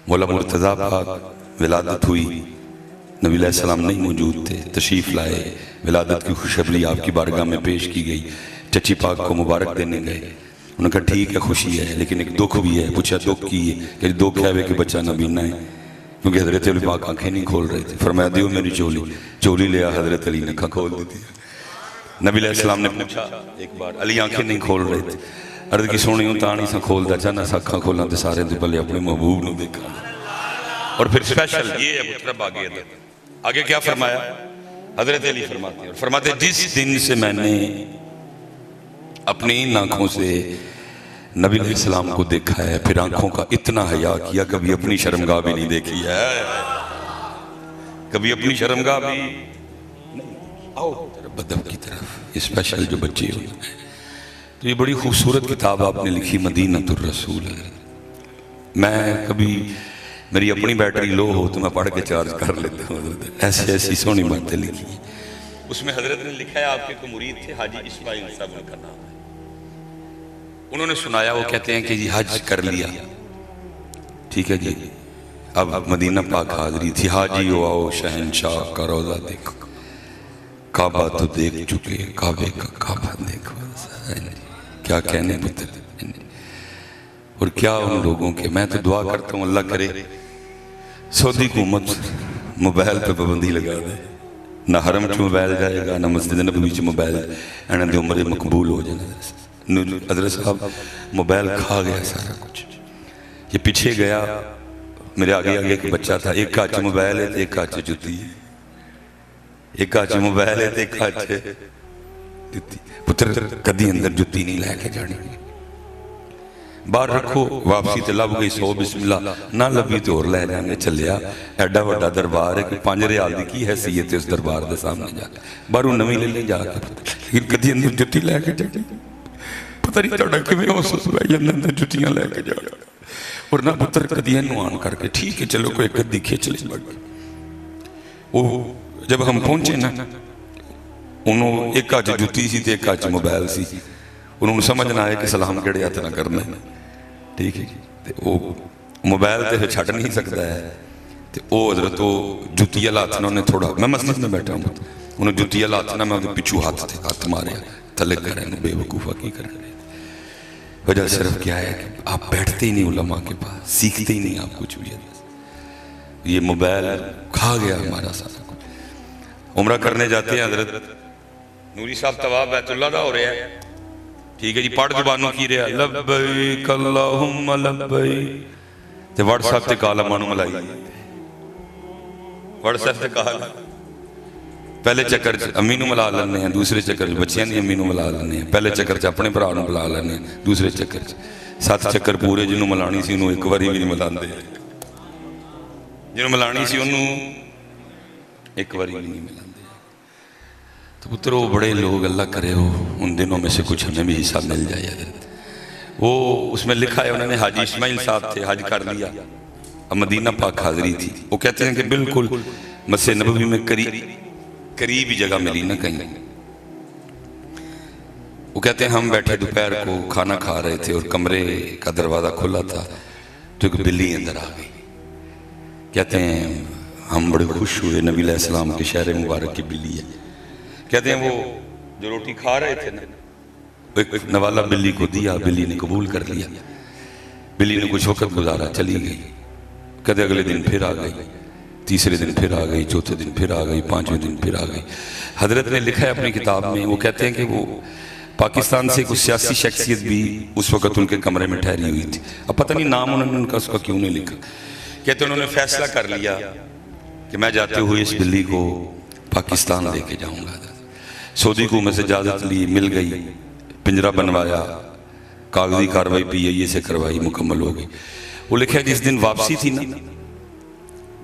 مولا مرتضیٰ پاک ولادت ہوئی، نبی علیہ السلام نہیں موجود تھے، تشریف لائے، ولادت کی خوشخبری آپ کی بارگاہ میں پیش کی گئی، چچی پاک کو مبارک دینے گئے۔ انہوں نے کہا ٹھیک ہے خوشی ہے لیکن ایک دکھ بھی ہے۔ پوچھا دکھ کی ہے کہ دکھ ہے کہ بچہ نبینہ ہے، کیونکہ حضرت علی پاک آنکھیں نہیں کھول رہے تھے۔ فرمایا دیو میری چولی لیا، حضرت علی نے کھول دی تھی۔ نبی علیہ السلام نے پوچھا ایک بار، علی آنکھیں نہیں کھول رہے تھے، عرض کی سونی ہوں تانی سا کھول دا چاہنا سا کھا کھولا تے سارے دے پلے اپنے محبوب نو دیکھا۔ اور پھر سپیشل یہ ہے مطلب آگے کیا فرمایا؟ حضرت علی فرماتے ہیں، فرماتے جس دن سے میں نے اپنی آنکھوں سے نبی علیہ السلام کو دیکھا ہے، پھر آنکھوں کا اتنا حیا کیا، کبھی اپنی شرمگاہ بھی نہیں دیکھی ہے، کبھی اپنی شرمگاہ بھی آؤ بدب کی طرف۔ یہ سپیشل جو بچے ہوئے ہیں تو یہ بڑی خوبصورت کتاب آپ نے لکھی مدینۃ الرسول۔ میں کبھی میری اپنی بیٹری لو ہو تو میں پڑھ کے چارج کر لیتا ہوں، حضرت ایسی ایسی سونی باتیں لکھی ہیں۔ اس میں حضرت نے لکھا ہے آپ کے کو مرید تھے حاجی اسماعیل صاحب کا نام ہے، انہوں نے سنایا، وہ کہتے ہیں کہ جی حج کر لیا، ٹھیک ہے جی، اب مدینہ پاک حاضری تھی، حاجی ہو آؤ شہنشاہ کا روضہ دیکھو، کعبہ تو دیکھ چکے، کعبے کا کعبہ دیکھو، کیا کہنے پتر۔ اور کیا ان لوگوں کے، میں تو دعا کرتا ہوں اللہ کرے سعودی حکومت موبائل پہ پابندی لگا دے، نہ حرم چ موبائل جائے گا، نہ مسجد نبوی چ موبائل، انہاں دی عمر مقبول ہو جائے۔ حضرت صاحب موبائل کھا گیا سارا کچھ، یہ پیچھے گیا، میرے آگے آگے ایک بچہ تھا، ایک ہاتھ موبائل ہے ایک ہاتھ جُتی ہے، ایک ہاتھ موبائل ہے ایک ہاتھ جُتی، پتر کدی اندر جُتی نہیں لے کے جانی، باہر رکھو، واپسی تے لب گئی 100 بسم اللہ، نہ لبی تو اور لے جانے چلیا، ایڈا وڈا دربار ہے کہ 5 ریال دی کی حیثیت ہے اس دربار دے سامنے جا کے، باہروں نویں لے لے جا کے، لیکن کدی اندر جُتی لے کے جانی، پتہ نہیں توڑا کہ میں اس بھائی اندر جُتیاں لے کے جا رہا، اور نہ پتر کدی انوان کر کے ٹھیک ہے چلو کوئی کدی کھیچ لے بڑھ۔ وہ جب ہم پہنچے نا، انہوں ایک آج جُتی سی تے ایک آج موبائل سی، انہوں نے سمجھنا ہے کہ سلام کڑے آتے نہ کرنا ہے، ٹھیک ہے، وہ موبائل تے چھٹ نہیں سکتا ہے، وہ حضرت جُتی لاتنا انہیں تھوڑا، میں مسجد میں بیٹھا ہوں، انہوں جُتی لاتنا میں پچھو ہاتھ مارے تھلے کر رہے ہیں، بے وقوفہ کی کر رہے ہیں۔ وجہ صرف کیا ہے کہ آپ بیٹھتے ہی نہیں علماء کے پاس، سیکھتے ہی نہیں آپ کچھ بھی، یہ موبائل کھا گیا ہمارا سارا کچھ۔ عمرہ کرنے جاتے ہیں حضرت نوری صاحب طواف بیت اللہ دا ہو رہا ہے، ٹھیک ہے جی، پڑھ زبانوں کی رہا لبیک اللہم لبیک، تے واٹس ایپ تے کالا مانو ملائی، واٹس ایپ تے کالا، پہلے چکر امی نو ملا لینے ہیں، دوسرے چکر بچیاں دی امی نو ملا لینے ہیں، پہلے چکر اپنے بھرا نو ملا لینے ہیں، دوسرے چکر 7 چکر پورے جنہوں ملانی سی انہوں ایک واری بھی نہیں ملاندے، جنہوں ملانی سی انہوں ایک واری بھی نہیں ملاندے۔ تو پتر وہ بڑے لوگ اللہ کرے ہو ان دنوں میں سے کچھ ہمیں بھی حصہ مل جائے حضرت۔ وہ اس میں لکھا ہے انہوں نے حاجی اسماعیل صاحب تھے، حج کر لیا، اب مدینہ پاک حاضری تھی، وہ کہتے ہیں کہ بالکل مسجد نبوی میں قریبی جگہ ملی نہ کہیں، وہ کہتے ہیں ہم بیٹھے دوپہر کو کھانا کھا رہے تھے اور کمرے کا دروازہ کھلا تھا تو ایک بلی اندر آ گئی، کہتے ہیں ہم بڑے خوش ہوئے، نبی علیہ السلام کے شہر مبارک کی بلی ہے، کہتے ہیں وہ جو روٹی کھا رہے تھے نا، ایک نوالا بلی کو دیا، بلی نے قبول کر لیا، بلی نے کچھ وقت گزارا چلی گئی، کہتے اگلے دن پھر آ گئی، تیسرے دن پھر آ گئی، چوتھے دن پھر آ گئی، 5ویں دن پھر آ گئی۔ حضرت نے لکھا ہے اپنی کتاب میں، وہ کہتے ہیں کہ وہ پاکستان سے کچھ سیاسی شخصیت بھی اس وقت ان کے کمرے میں ٹھہری ہوئی تھی، اب پتہ نہیں نام انہوں نے ان کا اس کا کیوں نہیں لکھا، کہتے انہوں نے فیصلہ کر لیا کہ میں جاتے ہوئے اس بلی کو پاکستان لے کے جاؤں گا۔ سعودی حکومت سے اجازت لی، مل گئی، پنجرہ بنوایا، کاغذی کاروائی پی اے سے کروائی، مکمل ہو گئی۔ وہ لکھا ہے جس دن واپسی تھی نا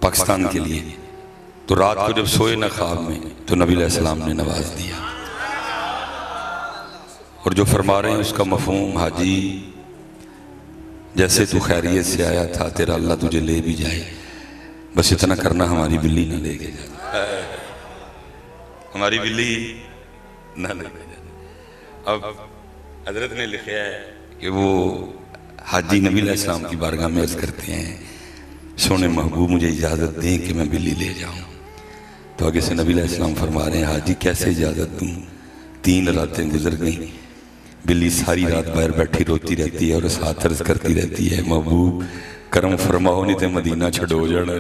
پاکستان کے لیے، تو رات کو جب سوئے نہ خواب میں تو نبی علیہ السلام نے نواز دیا، اور جو فرما رہے ہیں اس کا مفہوم حاجی جیسے تو خیریت سے آیا تھا تیرا اللہ تجھے لے بھی جائے، بس اتنا کرنا ہماری بلی نہ لے کے جائے، ہماری بلی نہ لے کے جائے۔ اب حضرت نے لکھا ہے کہ وہ حاجی نبی علیہ السلام کی بارگاہ میں عرض کرتے ہیں सोने महबूब मुझे इजाज़त दें कि मैं बिल्ली ले जाऊं। तो आगे से नबी अलैहिस्सलाम फरमा रहे हैं, हाजी कैसे इजाज़त दूं, 3 रातें गुजर गई, बिल्ली सारी रात बाहर बैठी रोती रहती है और साथ अर्ज करती रहती है, महबूब करम फरमाओ नहीं तो मदीना छड़ो जाना।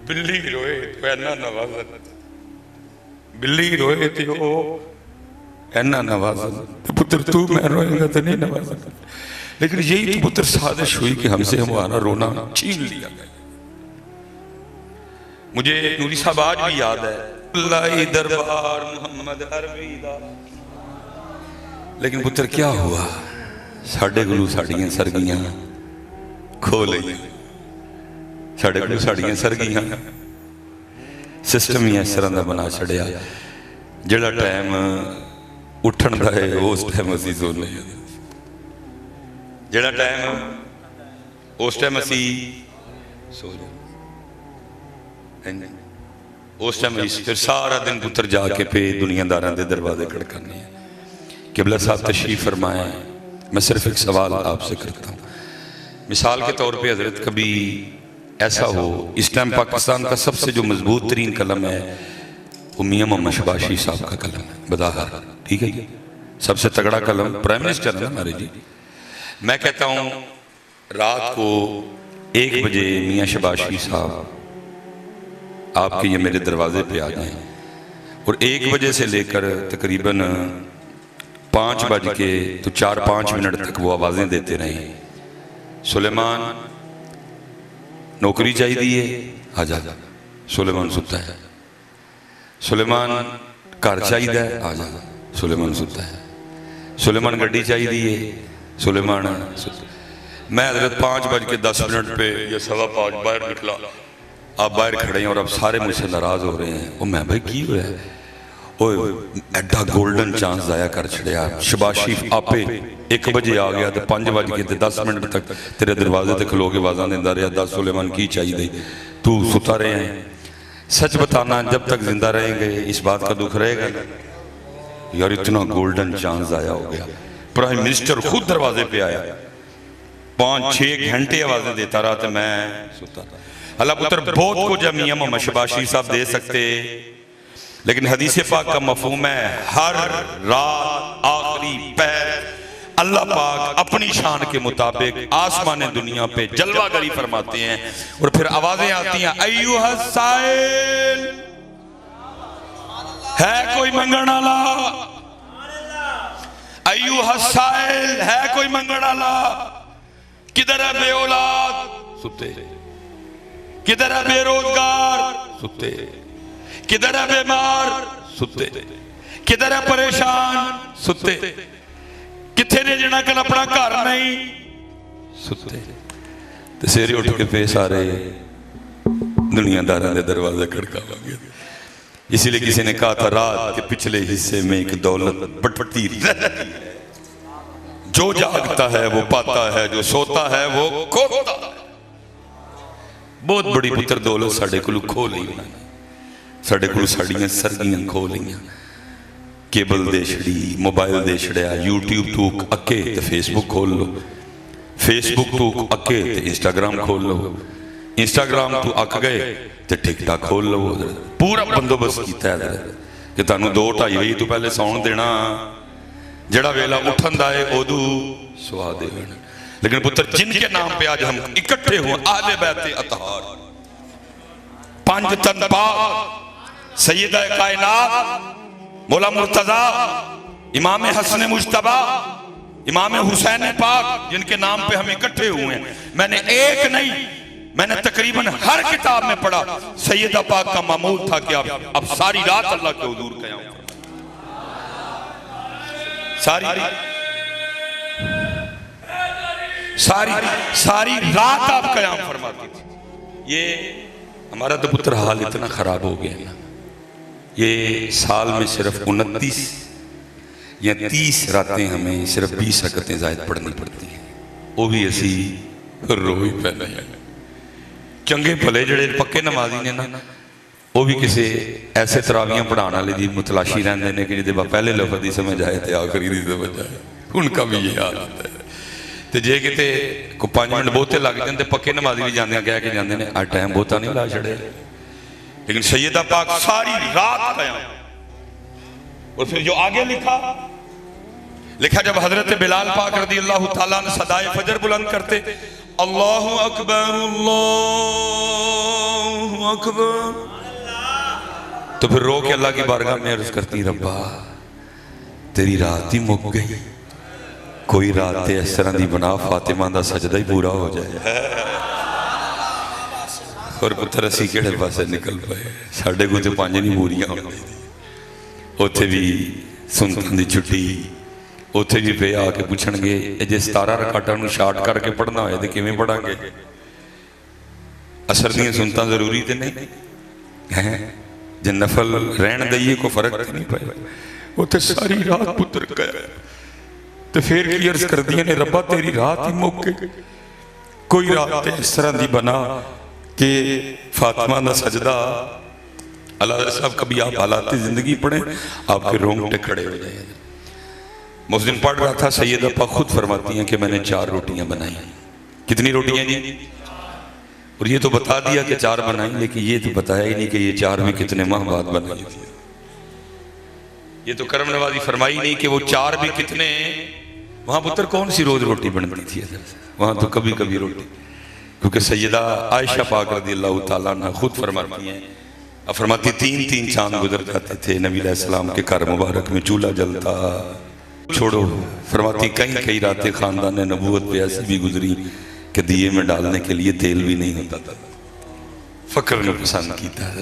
बिल्ली रोए तो ऐना नवाज़त, बिल्ली रोए तो ऐना नवाज़त, पुत्र तू मैं रोएगा तो नहीं नवाज़त। लेकिन यही तो पुत्र साजिश हुई कि हमसे हमारा रोना छीन लिया गया। मुझे नूरी साहब आज भी याद है, अल्लाह दरबार मोहम्मद अरबी दा। लेकिन पुत्र क्या हुआ, साढ़े कोलों साड़ियां सरगियां खो लईयां, साढ़े कोलों साड़ियां सरगियां। सिस्टम ही इस तरह का बना छड़िया, जिहड़ा टाइम उठन का है उस टाइम असीं सोने, जिहड़ा टाइम उस टाइम असीं सो जाते, उस टाइम फिर सारा दिन पुत्र जाके पे दुनियादारों के दरवाजे खड़काने हैं। किबला साहब तशरीफ फरमाए, मैं सिर्फ एक सवाल आपसे करता हूँ, मिसाल के तौर पे हजरत कभी ऐसा हो, इस टाइम पाकिस्तान का सबसे जो मजबूत तरीन कलम है वो मियां मोहम्मद शबाशी साहब का कलम है, बदाहर, ठीक है, सबसे तगड़ा कलम प्राइम मिनिस्टर है हमारे जी। मैं कहता हूँ रात को 1 बजे मियां शबाशी साहब आपके ये मेरे दरवाजे पे आ जाएं और 1 बजे से लेकर तकरीबन 5 बज के तो 4-5 मिनट तक वो आवाज़ें देते रहे, सुलेमान नौकरी चाहिए आ जा, सुलेमान सुता है, सुलेमान घर चाहिए आ जा, सुलेमान सुता है, सुलेमान गड्डी चाहिए, सुलेमान सुता। मैं हजरत 5:10 पे या 5:15 बाहर निकला, आप बाहर खड़े हैं और अब सारे मुझसे नाराज हो रहे हैं। वो मैं भाई की हुआ है, एडा गोल्डन चांस जाया कर छड़िया, शबाशी आपे 1 बजे आ गया तो 5:10 तक तेरे दरवाजे तक खलो के आवाज़ा देता रहा, 10 सुलेमान की चाहिए, तू सुता रहे हैं। सच बताना जब तक जिंदा रहेंगे इस बात का दुख रहेगा यार, इतना गोल्डन चांस जाया हो गया। प्राइम मिनिस्टर खुद दरवाजे पे आया, 5-6 घंटे आवाज़ें देता रहा तो मैं सुता था। अल्लाह पुत्र बहुत कुछ मियां मोहम्मद शबाशी साहब दे सकते, लेकिन हदीस पाक का मफहूम है हर रात आखिरी पैर अल्लाह पाक अपनी शान के मुताबिक आसमान दुनिया पे जलवागरी फरमाते हैं और फिर आवाजें आती हैं, अय्युहस साइल, है कोई मंगण वाला, अय्युहस साइल, है कोई मंगण वाला, किधर है बे औलाद, सुते, किधर है बेरोजगार, सुते, किधर है बीमार, सुते, किधर है परेशान, सुते, किथे ने जिन्हां कल अपना घर नहीं, सुते। ते सवेरे उठ के फिर सारे दुनियादारों के दरवाजे खड़कावांगे। इसीलिए किसी ने कहा था रात के पिछले हिस्से में एक दौलत बढ़ती रहती है, जो जागता है वो पाता है, जो सोता है वो खोता है। बहुत बड़ी पुत्र दौलत साडे कोल खो लई उन्होंने, साडे कोल साड़ियां सरगियां खो लईयां, केबल दे छड़ी, मोबाइल दे छड़िया, यूट्यूब तू अके तो फेसबुक खोल लो, फेसबुक तू अके तो इंस्टाग्राम खोल लो, इंस्टाग्राम तू अक गए तो टिकटॉक खोल लो। पूरा बंदोबस्त किया है कि तुहानू 2-2:30 बजे तो पहले सौण देना, जड़ा वेला उठन दा है उदू सुहा देना। लेकिन पुत्र जिनके नाम पे आज हम इकट्ठे हुए, आले बैत अतहार, 5 तन पाक सैयदा कायनात मौला मुर्तजा, इमाम हसन मुज्तबा, इमाम हुसैन पाक, जिनके नाम पे हम इकट्ठे हुए हैं। मैंने एक नहीं, मैंने तकरीबन हर किताब में पढ़ा, सैयदा पाक का मामूल था कि अब सारी रात अल्लाह के हुजूर कयाम, सारी रात आप कयाम फरमाती थी। ये हमारा तो पुत्र हाल इतना खराब हो गया ना, ये साल में सिर्फ 29 या 30 रातें हमें सिर्फ 20 रकतें ज़ायद पढ़नी पड़ती हैं, वो भी असी रो ही पैदा है। चंगे भले जड़े पक्के नमाजी ने ना, वो भी किसी ऐसे तरावियां पढ़ाने वाले की मुतलाशी रहते हैं कि जिसे पहले लफ्ज़ की समझ आए तो आखिरी की समझ आए, उनका भी ये हाल होता है। تو جے کتے کو 5 منٹ بہتے لگ جاندے پکے نمازی بھی جاندے ہیں کہہ کے جاندے ہیں آج ٹائم بہتا نہیں لا چھڑے لیکن سیدہ پاک ساری رات قیام اور پھر جو آگے لکھا جب حضرت بلال پاک رضی اللہ تعالیٰ نے صدائے فجر بلند کرتے اللہ اکبر اللہ اکبر تو پھر رو کے اللہ کی بارگاہ میں عرض کرتی ربا تیری رات ہی مک گئی کوئی رات اس طرح دی بنا فاطمہ دا سجدہ ہی پورا ہو جائے اور پتر اسی کیڑے پاسے نکل پائے ساڑھے کو تو 5 نہیں پوریاں ہو گئی اوتھے بھی سنتان دی چھٹی اوتھے بھی پہ آ کے پوچھن گے جے 17 رکعتاں نوں شارٹ کر کے پڑھنا ہوئے تے کیویں پڑھاں گے اثر دیاں سنتاں ضروری تے نہیں ہیں جے نفل رہن دئیے کو فرق نہیں پائے اوتھے ساری رات پتر گیا تو پھر کی عرض کر دیا نے ربا تیری رات ہی موقع کوئی رات اس طرح دی بنا کہ فاطمہ دا سجدہ اللہ صاحب کبھی آپ حالات زندگی پڑھیں آپ کے رونگٹے کھڑے ہو جائیں مسلم پڑھ رہا تھا سیدہ پاک خود فرماتی ہیں کہ میں نے 4 روٹیاں بنائی کتنی روٹیاں جی اور یہ تو بتا دیا کہ 4 بنائیں لیکن یہ تو بتایا ہی نہیں کہ یہ 4 میں کتنے ماہ بعد بنائی تھی یہ تو کرم نوازی فرمائی نہیں کہ وہ 4 بھی کتنے وہاں پتر کون سی روز روٹی بنتی تھی وہاں تو کبھی کبھی روٹی کیونکہ سیدہ عائشہ پاک رضی اللہ تعالیٰ عنہ خود فرماتی ہیں فرماتی 3 چاند گزر جاتے تھے نبی علیہ السلام کے گھر مبارک میں چولہا جلتا چھوڑو فرماتی کئی راتیں خاندان نبوت پہ ایسی بھی گزری کہ دیے میں ڈالنے کے لیے تیل بھی نہیں ہوتا تھا فکر نے پسند کیتا ہے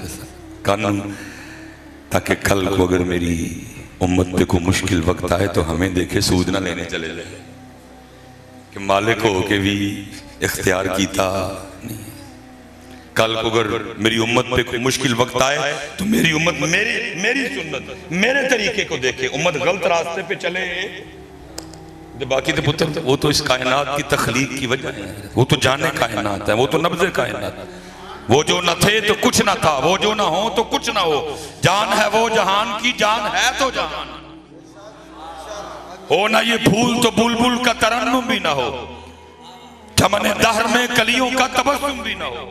قانون تاکہ کل کو اگر میری امت پہ کوئی مشکل وقت آئے تو ہمیں دیکھے سود نہ لینے چلے جائے کہ مالک ہو کے بھی اختیار کیتا نہیں کل کو اگر میری امت پہ کوئی مشکل وقت آئے تو میری امت میری سنت میرے طریقے کو دیکھے امت غلط راستے پہ چلے باقی تو پتر وہ تو اس کائنات کی تخلیق کی وجہ ہے وہ تو جانے کائنات ہے وہ تو نبض کائنات ہے وہ جو نہ تھے تو کچھ نہ تھا وہ جو نہ ہو تو کچھ نہ ہو جان ہے وہ جہان کی جان ہے تو جہان ہو نہ یہ پھول تو بلبل کا ترنم بھی نہ ہو چمن دہر میں کلیوں کا تبسم بھی نہ ہو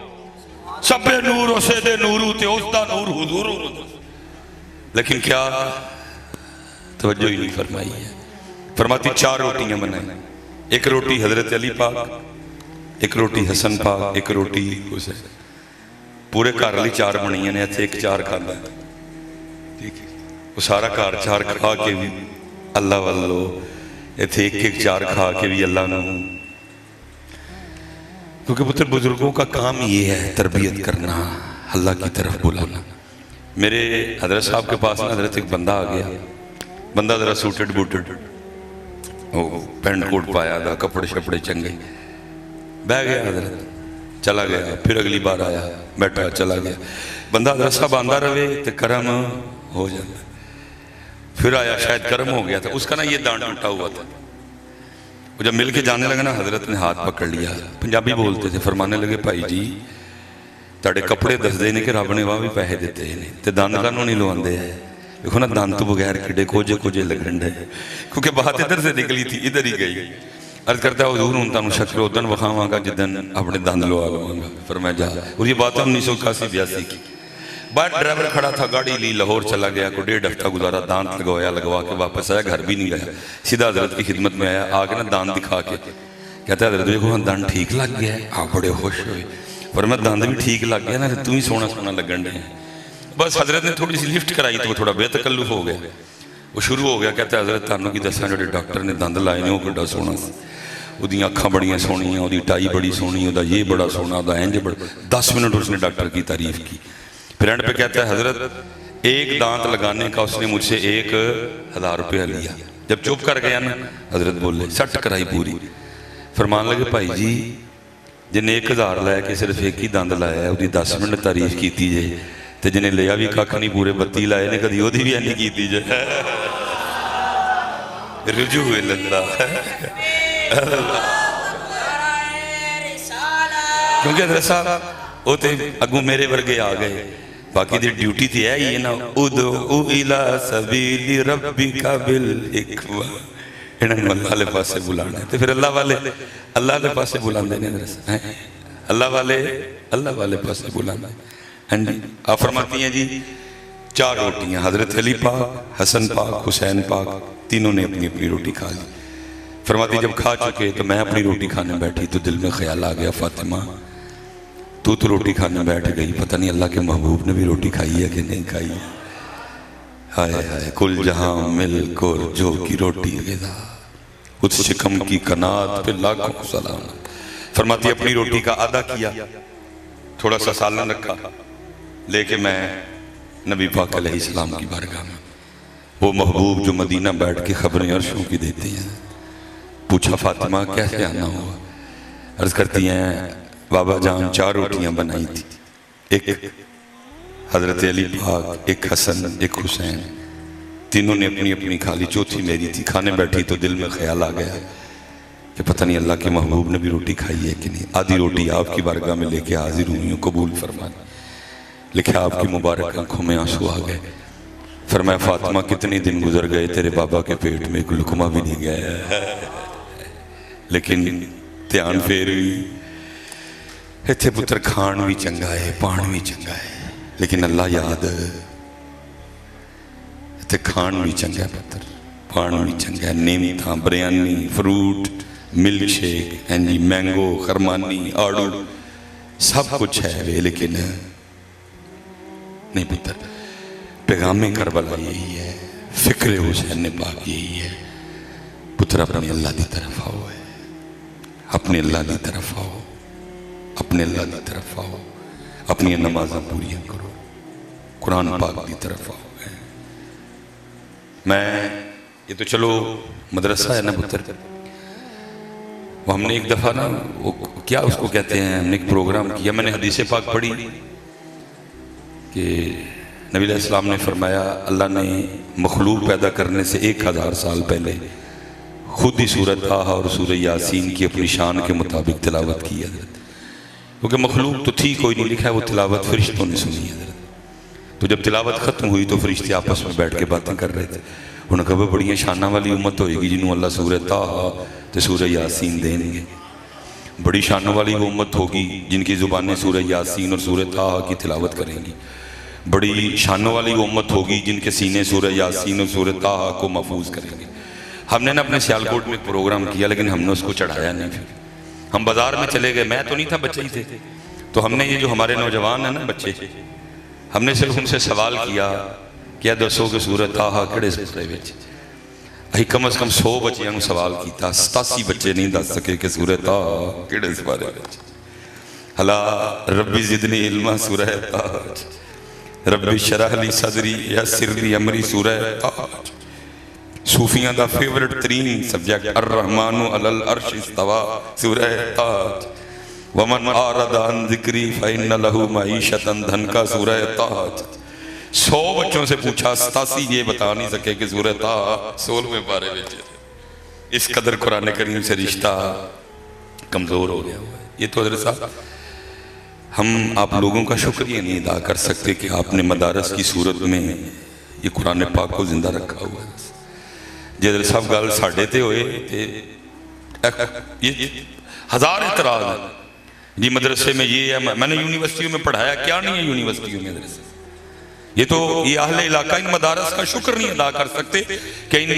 سب نور و سید نورو تے اوستا نور حضور لیکن کیا توجہ ہی نہیں فرمائی ہے فرماتی 4 روٹیاں بنائیں ایک روٹی حضرت علی پاک ایک روٹی حسن پاک ایک روٹی حسین پورے گھر لی 4 بنائیاں نے ایک 4 کھانا وہ سارا گھر 4 کھا کے بھی اللہ واللو ایتھے ایک 4 کھا کے بھی اللہ نہ کیونکہ پتر بزرگوں کا کام یہ ہے تربیت کرنا اللہ کی طرف بلانا میرے حضرت صاحب کے پاس نا حضرت ایک بندہ آ گیا بندہ ذرا سوٹڈ بوٹڈ پینٹ کوٹ پایا تھا کپڑے شپڑے چنگے بہ گیا حضرت چلا گیا پھر اگلی بار آیا بیٹھا چلا گیا بندہ حضرت صاحب آندہ روے تو کرم ہو جاتا پھر آیا شاید کرم ہو گیا تھا اس کا نا یہ دانڈ ٹوٹا ہوا تھا وہ جب مل کے جانے لگا نا حضرت نے ہاتھ پکڑ لیا پنجابی بولتے تھے فرمانے لگے بھائی جی تاڑے کپڑے دس دینے کے رب نے وہاں بھی پیسے دیتے ہیں تے داند کانوں نہیں لواندے ہیں دیکھو نا داند تو بغیر کھڑے کوجے لگن ہے کیونکہ بات ادھر سے نکلی تھی ادھر ہی گئی عرض کرتا ہے حضور ان تانوں شکر ادھن وکھاواں گا جدن اپنے داند لوا لواں گا فرمایا جا اور یہ بات 1981-82 کی بعد ڈرائیور کھڑا تھا گاڑی لی لاہور چلا گیا کو 1.5 ہفتہ گزارا دانت لگوا کے واپس آیا گھر بھی نہیں گیا سیدھا حضرت کی خدمت میں آیا آگے نا دانت دکھا کے کہتا ہے حضرت دیکھو دانت ٹھیک لگ گیا ہے آپ بڑے خوش ہوئے فرمایا دانت بھی ٹھیک لگ گیا نا تو ہی سونا لگن رہے ہیں بس حضرت نے تھوڑی سی لفٹ کرائی تو وہ تھوڑا بے تکلف ہو گیا وہ شروع ہو گیا کہتا ہے حضرت تانوں کی دساں جو ڈاکٹر نے دند لائے نے وہ بڑا سونا وہ دی اکھاں بڑیاں سونیاں وہ دی ٹائی بڑی سونی وہ دا یہ بڑا سونا دا اینج بڑا 10 منٹ اس نے ڈاکٹر کی تعریف کی پھر اینڈ پہ کہتا ہے حضرت ایک دانت لگانے کا اس نے مجھ سے 1000 روپیہ لیا جب چپ کر گیا نا حضرت بولے سٹ کرائی پوری فرمان لگے بھائی جی جن 1000 لائے کہ صرف ایک ہی دند لایا ہے وہ دی 10 منٹ تعریف کیتی جائے تو جنہیں لیا بھی کھا نہیں پورے 32 لائے نے کدی وہ دی بھی اینی کیتی جائے رجوع اللہ کیونکہ حضرت صاحب وہ تے اگوں میرے ورگے آ گئے باقی دی ڈیوٹی تھی ہے یہ نا ادعو الی سبیل ربک بالحکمہ इन्होंने अल्लाह वाले पासे बुलाना है, तो फिर अल्लाह वाले पासे बुलाते हैं, अल्लाह वाले पासे बुलाना है। हाँ जी, आप फरमाती हैं जी 4 रोटियां, हजरत अली पाक, हसन पाक, हुसैन पाक, तीनों ने अपनी अपनी रोटी खा ली। फरमाती जब खा चुके तो मैं अपनी रोटी खाने बैठी तो दिल में ख्याल आ गया, फातिमा तू तो रोटी खाने बैठ गई, पता नहीं अल्लाह के महबूब ने भी रोटी खाई है कि नहीं खाई है। हाय हाय, कुल जहां मिल को जो की रोटी गिदा, उस शिकम की कनात पे लाखों सलाम। फरमाती अपनी रोटी का आधा किया, थोड़ा सा सालन रखा, लेके मैं नबी पाक अलैहिस्सलाम की बारगाह में, वो महबूब जो मदीना बैठ के खबरें अर्शों की देती हैं, पूछा फातिमा कैसे आना हुआ? अर्ज करती हैं बाबा जान 4 रोटियां बनाई थी, एक हजरत अली पाक, एक हसन, एक हुसैन, तीनों ने अपनी अपनी खा ली, चौथी मेरी थी। खाने बैठी तो दिल में ख्याल आ गया कि पता नहीं अल्लाह के महबूब ने भी रोटी खाई है कि नहीं। आधी रोटी आपकी बारगाह में लेके हाजिर हुई हूँ, कबूल फरमाना। लिखा आपकी मुबारक आंखों में आंसू आ गए। फरमाया फातिमा कितने दिन गुजर गए तेरे बाबा के पेट में एक लुकमा भी नहीं गया, लेकिन ध्यान फेर हुई इत्थे पुत्र खान भी चंगा है, पान भी चंगा है, लेकिन अल्लाह याद इत्थे खान भी चंगा है पुत्र, पान भी चंगा है। नेमता, biryani, fruit, milk shake, G mango, खरमानी, आड़ू सब कुछ है वे, लेकिन नहीं पुत्र पैगाम करबला यही है, फिक्र हुसैन पाक यही है, पुत्र अपने अल्लाह की तरफ आओ, अपने अल्लाह की तरफ आओ, अपने अल्लाह की तरफ आओ, अपनी नमाज़ां पूरियां करो, कुरान पाक की तरफ आओ। मैं ये तो चलो मदरसा है ना पुत्र, वो हमने एक दफ़ा ना वो क्या उसको कहते हैं, हमने एक प्रोग्राम किया, मैंने हदीस पाक पढ़ी कि नबी अलैहिस्सलाम ने फरमाया अल्लाह ने मखलूक पैदा करने से 1000 साल पहले खुद ही सूरत ताहा और सूरह यासीन की अपनी शान के मुताबिक तिलावत की है, क्योंकि मखलूक तो थी कोई नहीं, लिखा है वो तिलावत फरिश्तों ने सुनी है। तो जब तिलावत ख़त्म हुई तो फरिश्ते आपस में बैठ के बातें कर रहे थे। उन्होंने कहा बड़ियां शाना वाली उम्मत होएगी जिन्होंने अल्लाह सूरह ताहा तो सूरह यासीन देंगे, बड़ी शानों वाली वो उम्मत होगी जिनकी ज़ुबानें सूरह यासीन और सूरह ताहा की तिलावत करेंगी, बड़ी शानों वाली वो उम्मत होगी जिनके सीने सूरह यासीन और सूरह ताहा को महफूज करेंगे। हमने ना अपने सियालकोट में एक प्रोग्राम किया, लेकिन हमने उसको चढ़ाया नहीं। फिर हम बाजार में चले गए, मैं तो नहीं था, बच्चे ही थे, तो हमने ये जो हमारे नौजवान हैं ना बच्चे, हमने सिर्फ उनसे सवाल किया क्या दसो कि सूरत ताहा किहड़े सूरे विच? असीं कम से कम 100 बच्चों को सवाल किया, 87 बच्चे नहीं दस सके कि सूरत ताहा किहड़े सूरे विच। हला रब्बी ज़िदनी इल्मा सूरह ताहा, रब्बी शरह ली सदरी यस्सिर ली अमरी सूरह ताहा। सूफियां दा फेवरेट तरीन सब्जेक्ट अर्रहमानु अलल अर्श इस्तवा सूरह ताहा। वमन आरदा अन ज़िक्री फ़इन्न लहू मईशतन धनका सूरह ताहा। 100 बच्चों से पूछा, 87 ये बता नहीं सके कि सूरह ताहा 16वें पारे में। इस कदर कुरान करीम से रिश्ता कमज़ोर हो गया। ये तो हज़रत साहब हम आप लोगों का शुक्रिया नहीं अदा कर सकते कि आपने मदारस की सूरत में ये कुरान पाक को जिंदा रखा हुआ है। जे साहब गल साढ़े ते होए ये 1000 इतराज है जी मदरसे में ये है, मैंने यूनिवर्सिटियों में पढ़ाया, क्या नहीं है यूनिवर्सिटियों में मदरसे। ये तो ये अहले इलाका इन मदारस का शुक्र नहीं अदा कर सकते कि इन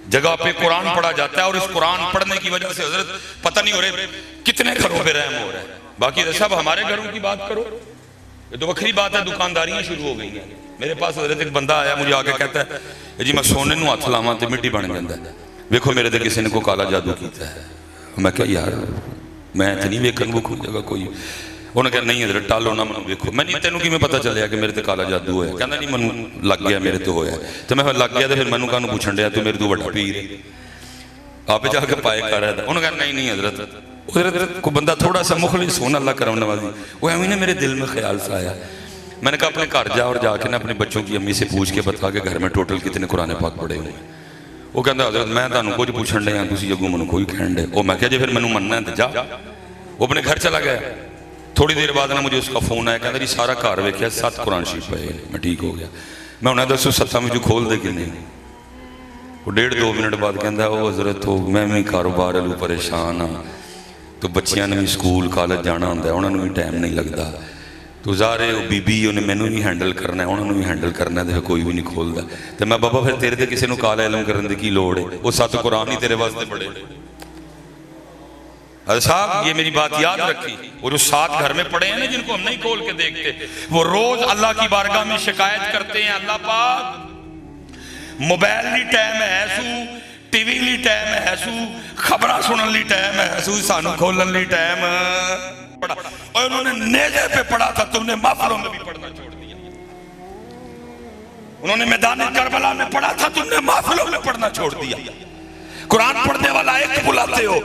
जगह पे कुरान पढ़ा जाता है, और इस कुरान पढ़ने की वजह से हजरत पता नहीं हो रहे कितने घरों पे रहम हो रहा है। बाकी साहब हमारे घरों की बात करो, ये तो वक्री बात है, दुकानदारियां शुरू हो गई हैं। मेरे पास हजरत एक बंदा आया, मुझे आके कहता है जी मैं सोने नूं हथ लावां ते मिट्टी बन जाता है, वेखो मेरे ते किसी ने कोई काला जादू किया है। मैं क्या यार मैं तो नहीं वेखन वो जगह कोई, उन्हें कहा नहीं हजरत टालो ना मैं वेखो। मैं नहीं तेनों किवें पता चलिया कि मेरे ते काला जादू होया? कहता नहीं मैनू लग गया, मेरे तो होया। तो मैं लग गया तो फिर मैनू काहनूं पुछण दिया, तू मेरे तो वड्डा पीर है, आप जाके पाए कर रहा था। उन्होंने कहा नहीं नहीं हजरत को बंदा थोड़ा सा मुखलिस होना अल्लाह करम नवाजी, वो एवं ना मेरे दिल में ख्याल सा आया। मैंने कहा अपने घर जा और जाके ना अपने बच्चों की अम्मी से पूछ के बता के घर में टोटल कितने कुरान पाक पढ़े हुए। वो कहता हजरत मैं तुहानूं कुछ पुछण दिया, तुसीं अगों मैनूं कोई कहण दे। मैं क्या जे फिर मैनूं मनना है तो जा। वो अपने घर चला गया। थोड़ी देर बाद ना मुझे उसका फोन आया, कहता जी सारा घर वेख्या 7 कुरान शरीफ पे। मैं ठीक हो गया। मैं उन्हें दसो 7 में जो खोल दे कि नहीं? وہ 1.5-2 منٹ بعد کہندا وہ حضرت ہو میں بھی کاروبار والوں پریشان ہاں تو بچیاں نے بھی سکول کالج جانا ہوندا ہے انہاں نوں بھی ٹائم نہیں لگتا تو ظاہر ہے وہ بی انہیں مینوں بھی ہینڈل کرنا ہے انہوں نے بھی ہینڈل کرنا ہے تو کوئی بھی نہیں کھولتا تو میں بابا پھر تیرے تے کسی نوں کال علم کرن دی کی لوڑ ہے وہ 7 قرآن ہی تیرے واسطے پڑھے حضرت صاحب یہ میری بات یاد رکھی وہ جو 7 گھر میں پڑے ہیں نا جن کو ہم نہیں کھول کے دیکھتے وہ روز اللہ کی بارگاہ میں شکایت کرتے ہیں اللہ پاک موبائل لی ٹائم ہے سو ٹی وی لی ٹائم ہے سو خبرہ سنن لی ٹائم ہے سو سانو کھولن لی ٹائم پڑھا اور انہوں نے نیزے پہ پڑھا تھا تم نے محفلوں میں بھی پڑھنا چھوڑ دیا انہوں نے میدان کربلا میں پڑھا تھا تم نے محفلوں میں پڑھنا چھوڑ دیا قرآن پڑھنے والا ایک بلاتے ہو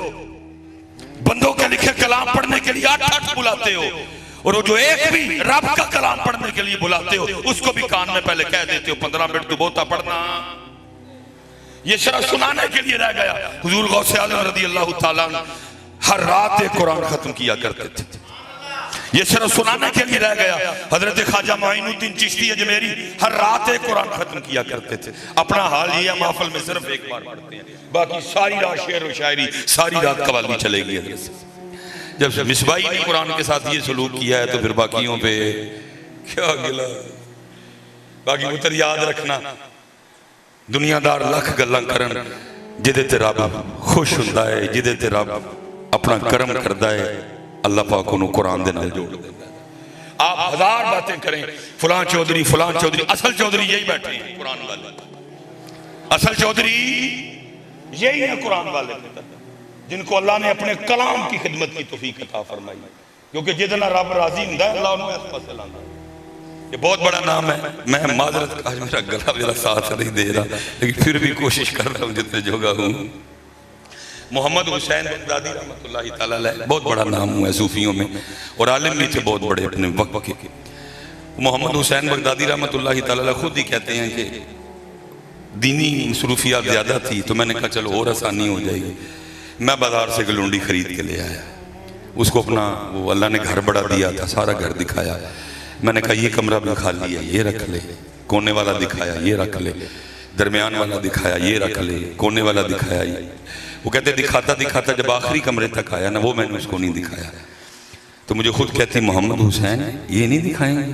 بندوں کے لکھے کلام پڑھنے کے لیے 8 بلاتے ہو اور وہ جو ایک بھی رب کا کلام پڑھنے کے لیے بلاتے ہو اس کو بھی کان میں پہلے کہہ دیتے ہو 15 منٹ تو بہتا پڑھنا یہ شرح سنانے کے لیے رہ گیا حضور غوث اعظم رضی اللہ تعالیٰ ہر رات ایک قرآن ختم کیا کرتے تھے یہ شرح سنانے کے لیے رہ گیا حضرت خواجہ معین الدین چشتی اجمیری ہر رات ایک قرآن ختم کیا کرتے تھے اپنا حال یہ محفل میں صرف ایک بار پڑھتے ہیں باقی ساری رات شعر و شاعری ساری رات قوالی چلے گی حضرت سے جب سے مصباحی نے قرآن کے ساتھ یہ سلوک کیا ہے تو پھر باقیوں پہ کیا گلا باقی اتر یاد رکھنا دنیا دار لکھ گلاں کرن جدے تے رب خوش ہوندا ہے جدے تے رب اپنا کرم کردا ہے اللہ پاک انہوں قرآن دے نال جوڑ دیتا ہے آپ 1000 باتیں کریں فلان چودھری اصل چودھری یہی بیٹھے ہیں قرآن والے اصل چودھری یہی ہے قرآن والے جن کو اللہ نے اپنے کلام کی خدمت کی توفیق عطا فرمائی کیونکہ جتنا رب راضی ہوندا ہے اللہ انہوں اس پاسے لاندا ہے یہ بہت بڑا نام ہے میں معذرت آج میرا گلا میرا ساتھ نہیں دے رہا لیکن پھر بھی کوشش کر رہا ہوں جتنے جوگا ہوں محمد حسین بغدادی رحمت اللہ تعالیٰ علیہ بہت بڑا نام ہوا ہے صوفیوں میں اور عالم بھی تھے بہت بڑے اپنے وقت کے محمد حسین بغدادی رحمت اللہ تعالیٰ علیہ خود ہی کہتے ہیں کہ دینی مصروفیات زیادہ تھی تو میں نے کہا چلو اور آسانی ہو جائے گی میں بازار سے گلونڈی خرید کے لے آیا اس کو اپنا وہ اللہ نے گھر بڑا دیا تھا سارا گھر دکھایا میں نے کہا یہ کمرہ بھی خالی ہے یہ رکھ لے کونے والا دکھایا یہ رکھ لے درمیان والا دکھایا یہ رکھ لے کونے والا دکھایا وہ کہتے دکھاتا جب آخری کمرے تک آیا نا وہ میں نے اس کو نہیں دکھایا تو مجھے خود کہتے محمد حسین یہ نہیں دکھائیں گے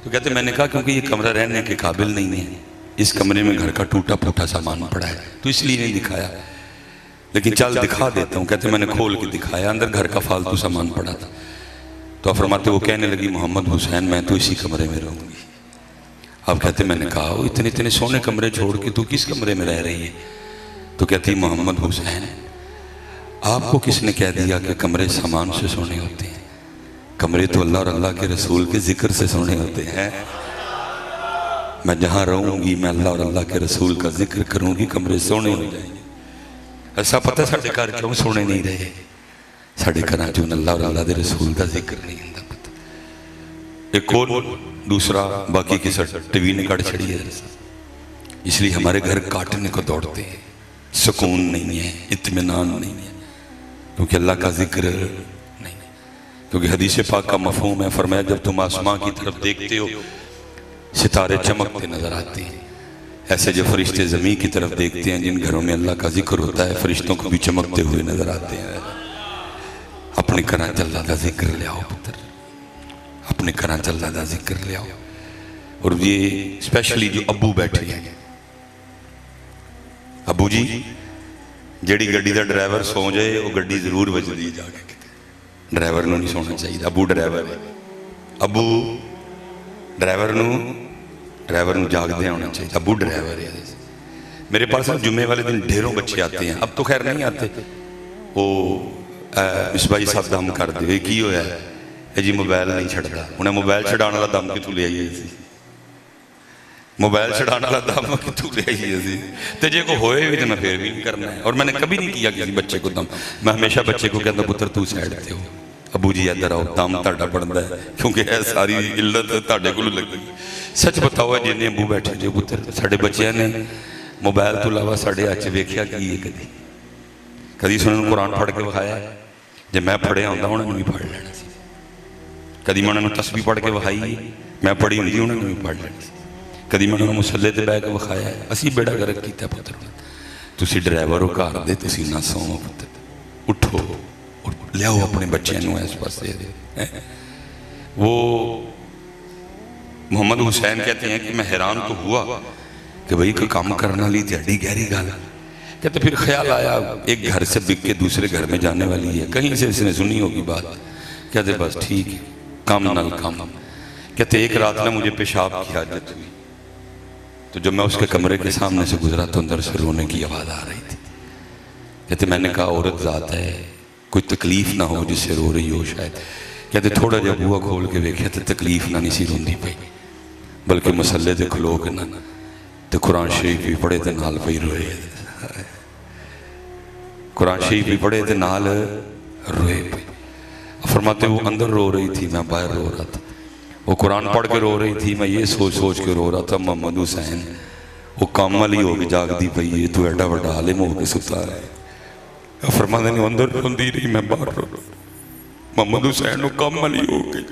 تو کہتے میں نے کہا کیونکہ یہ کمرہ رہنے کے قابل نہیں ہے اس کمرے میں گھر کا ٹوٹا پھوٹا سامان پڑا ہے تو اس لیے نہیں دکھایا لیکن چل دکھا دیتا ہوں کہتے میں نے کھول کے دکھایا اندر گھر کا فالتو سامان پڑا تھا تو آپ فرماتے وہ کہنے لگی محمد حسین میں تو اسی کمرے میں رہوں گی آپ کہتے میں نے کہا اتنے سونے کمرے چھوڑ کے تو کس کمرے میں رہ رہی ہے تو کہتی محمد حسین آپ کو کس نے کہہ دیا کہ کمرے سامان سے سونے ہوتے ہیں کمرے تو اللہ اور اللہ کے رسول کے ذکر سے سونے ہوتے ہیں میں جہاں رہوں گی میں اللہ اور اللہ کے رسول کا ذکر کروں گی کمرے سونے ہو جائیں گے ایسا پتہ ساڑھے گھر کیوں سونے نہیں رہے ساڑھے گھر جو اللہ اور اللہ کے رسول کا ذکر نہیں ہوتا پتہ ایک اور دوسرا باقی کی سر ٹی وی نے کاٹ چھڑی ہے اس لیے ہمارے گھر کاٹنے کو دوڑتے ہیں سکون نہیں ہے اطمینان نہیں ہے کیونکہ اللہ کا ذکر نہیں ہے کیونکہ حدیث پاک کا مفہوم ہے فرمایا جب تم آسمان کی طرف دیکھتے ہو ستارے چمکتے نظر آتے ہیں ایسے جو فرشتے زمین کی طرف دیکھتے ہیں جن گھروں میں اللہ کا ذکر ہوتا ہے فرشتوں کو بھی چمکتے ہوئے نظر آتے ہیں اپنے گھراں اللہ کا ذکر لے آؤ پتر اپنے گھراں اللہ کا ذکر لے آؤ اور یہ اسپیشلی جو ابو بیٹھے ہیں ابو جی جیڑی گڈی دا ڈرائیور سو جائے وہ گڈی ضرور بجدی جا کے ڈرائیور نو نہیں سونا چاہیے ابو ڈرائیور ہے ابو ڈرائیور نو جاگ دیا ہونا چاہیے ابو ڈرائیور ہے میرے پاس جمعے والے دن ڈھیروں بچے آتے ہیں اب تو خیر نہیں آتے وہ مصباحی صاحب دم کر دے کی ہویا ہے جی موبائل نہیں چھڑتا انہیں موبائل چھڑانا والا دم کتوں لے آئیے موبائل چھڑانا والا دم کتوں لے آئیے تو جے کو ہوئے بھی تو میں پھر بھی نہیں کرنا ہے اور میں نے کبھی نہیں کیا کسی بچے کو دم میں ہمیشہ بچے کو کہتا پتر تو سائڈ تے ہو ابو جی ادھر آؤ دم تاڑا بڑھتا ہے کیونکہ ہے ساری علت تاڑے کو لگ گئی سچ بتاؤ ہے جنہیں ابو بیٹھے جو پتر ساڑے بچے نے موبائل تو علاوہ ساڑے آچے ویکھیا کی ہے کدی سنوں قرآن پڑھ کے بکھایا ہے جب میں پڑھے آندا انہوں نے بھی پڑھ لینا سی کدی میں انہوں نے تسبیح پڑھ کے بکھائی میں پڑھی ہوئی انہوں نے بھی پڑھ لینا سی کدی میں انہوں نے مسلے تے بیٹھ کے بکھایا ہے اسی بیڑا گرک کیتا پتر तुसी ड्राइवर हो घर दे, तुसी ना सो पुत्र, उठो और लियाओ अपने बच्चों को इस पासे दे। वो मोहम्मद हुसैन कहते हैं कि मैं हैरान तो हुआ कि भाई कोई काम करने वाली तेरी गहरी गल। कहते फिर ख्याल आया एक घर से बिक के दूसरे घर में जाने वाली है, कहीं से इसने सुनी होगी बात। कहते बस ठीक है, काम नल काम। कहते एक रात ने मुझे पेशाब की आदत हुई, तो जब मैं उसके कमरे के सामने से गुजरा तो अंदर से रोने की आवाज़ आ रही थी। कहते मैंने कहा औरत ज़ात है, कोई तकलीफ ना हो जिससे रो रही हो शायद। कहते थोड़ा जब बुआ खोल के वेख्या तो तकलीफ ना नहीं सी रोंदी पई, बल्कि मसले से खलो के ना तो कुरान शरीफ भी पढ़े तो नाल पई रोए। कुरान शरीफ भी पढ़े तो नाल रोए पई। फरमाते वो अंदर रो रही थी, मैं बाहर रो रहा था। वो कुरान पढ़ के रो रही थी, मैं ये सोच सोच के रो रहा था मोहम्मद हुसैन वो काम वाली हो के जागती पई है, तू एडा बड़ा आलिम हो के सुता है। फरमाते ने अंदर रोंदी रही, मैं बाहर रो रहा। मोहम्मद हुसैन वो काम वाली हो गई,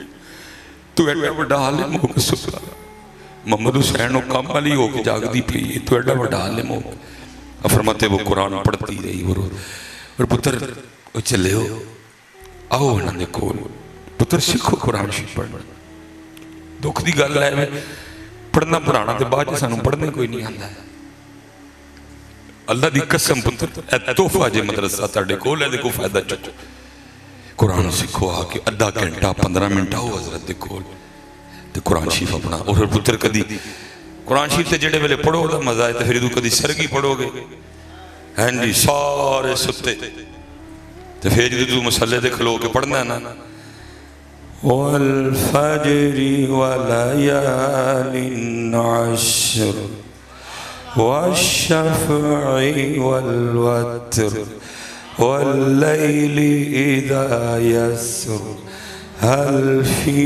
तू एडा बड़ा आलिम हो के सुता। मोहम्मद हुसैन वो काम वाली हो के जागती पई है, तू एडा बड़ा आलिम हो। फरमाते वो कुरान पढ़ती रही वो रो। और पुत्र वो चले हो, आओ उन्होंने कोल, पुत्र सीखो कुरान शरीफ पढ़ना। दुख की गल है पढ़ना पढ़ाना तो बाद सानू पढ़ने कोई नहीं आता। अल्लाह की कसम पुत्र तोहफा जे मदरसा तुहाडे कोल है, देखो फायदा चुको, कुरान सीखो आके अद्धा घंटा 15 मिनट आओ हजरत दे कोल ते कुरान शरीफ अपना। और पुत्र कदी कुरान शरीफ से जेड़े वेले पढ़ो तो मजा है, तो फिर तू कदी सरगी पढ़ोगे हैं जी सारे सुते, तो फिर जो तू मसले दे खलो के पढ़ना ना वल फजरी वलयालिन अश्र वश्शफ़ई वल वत्र वल्लैलि इज़ा यस्र हल फी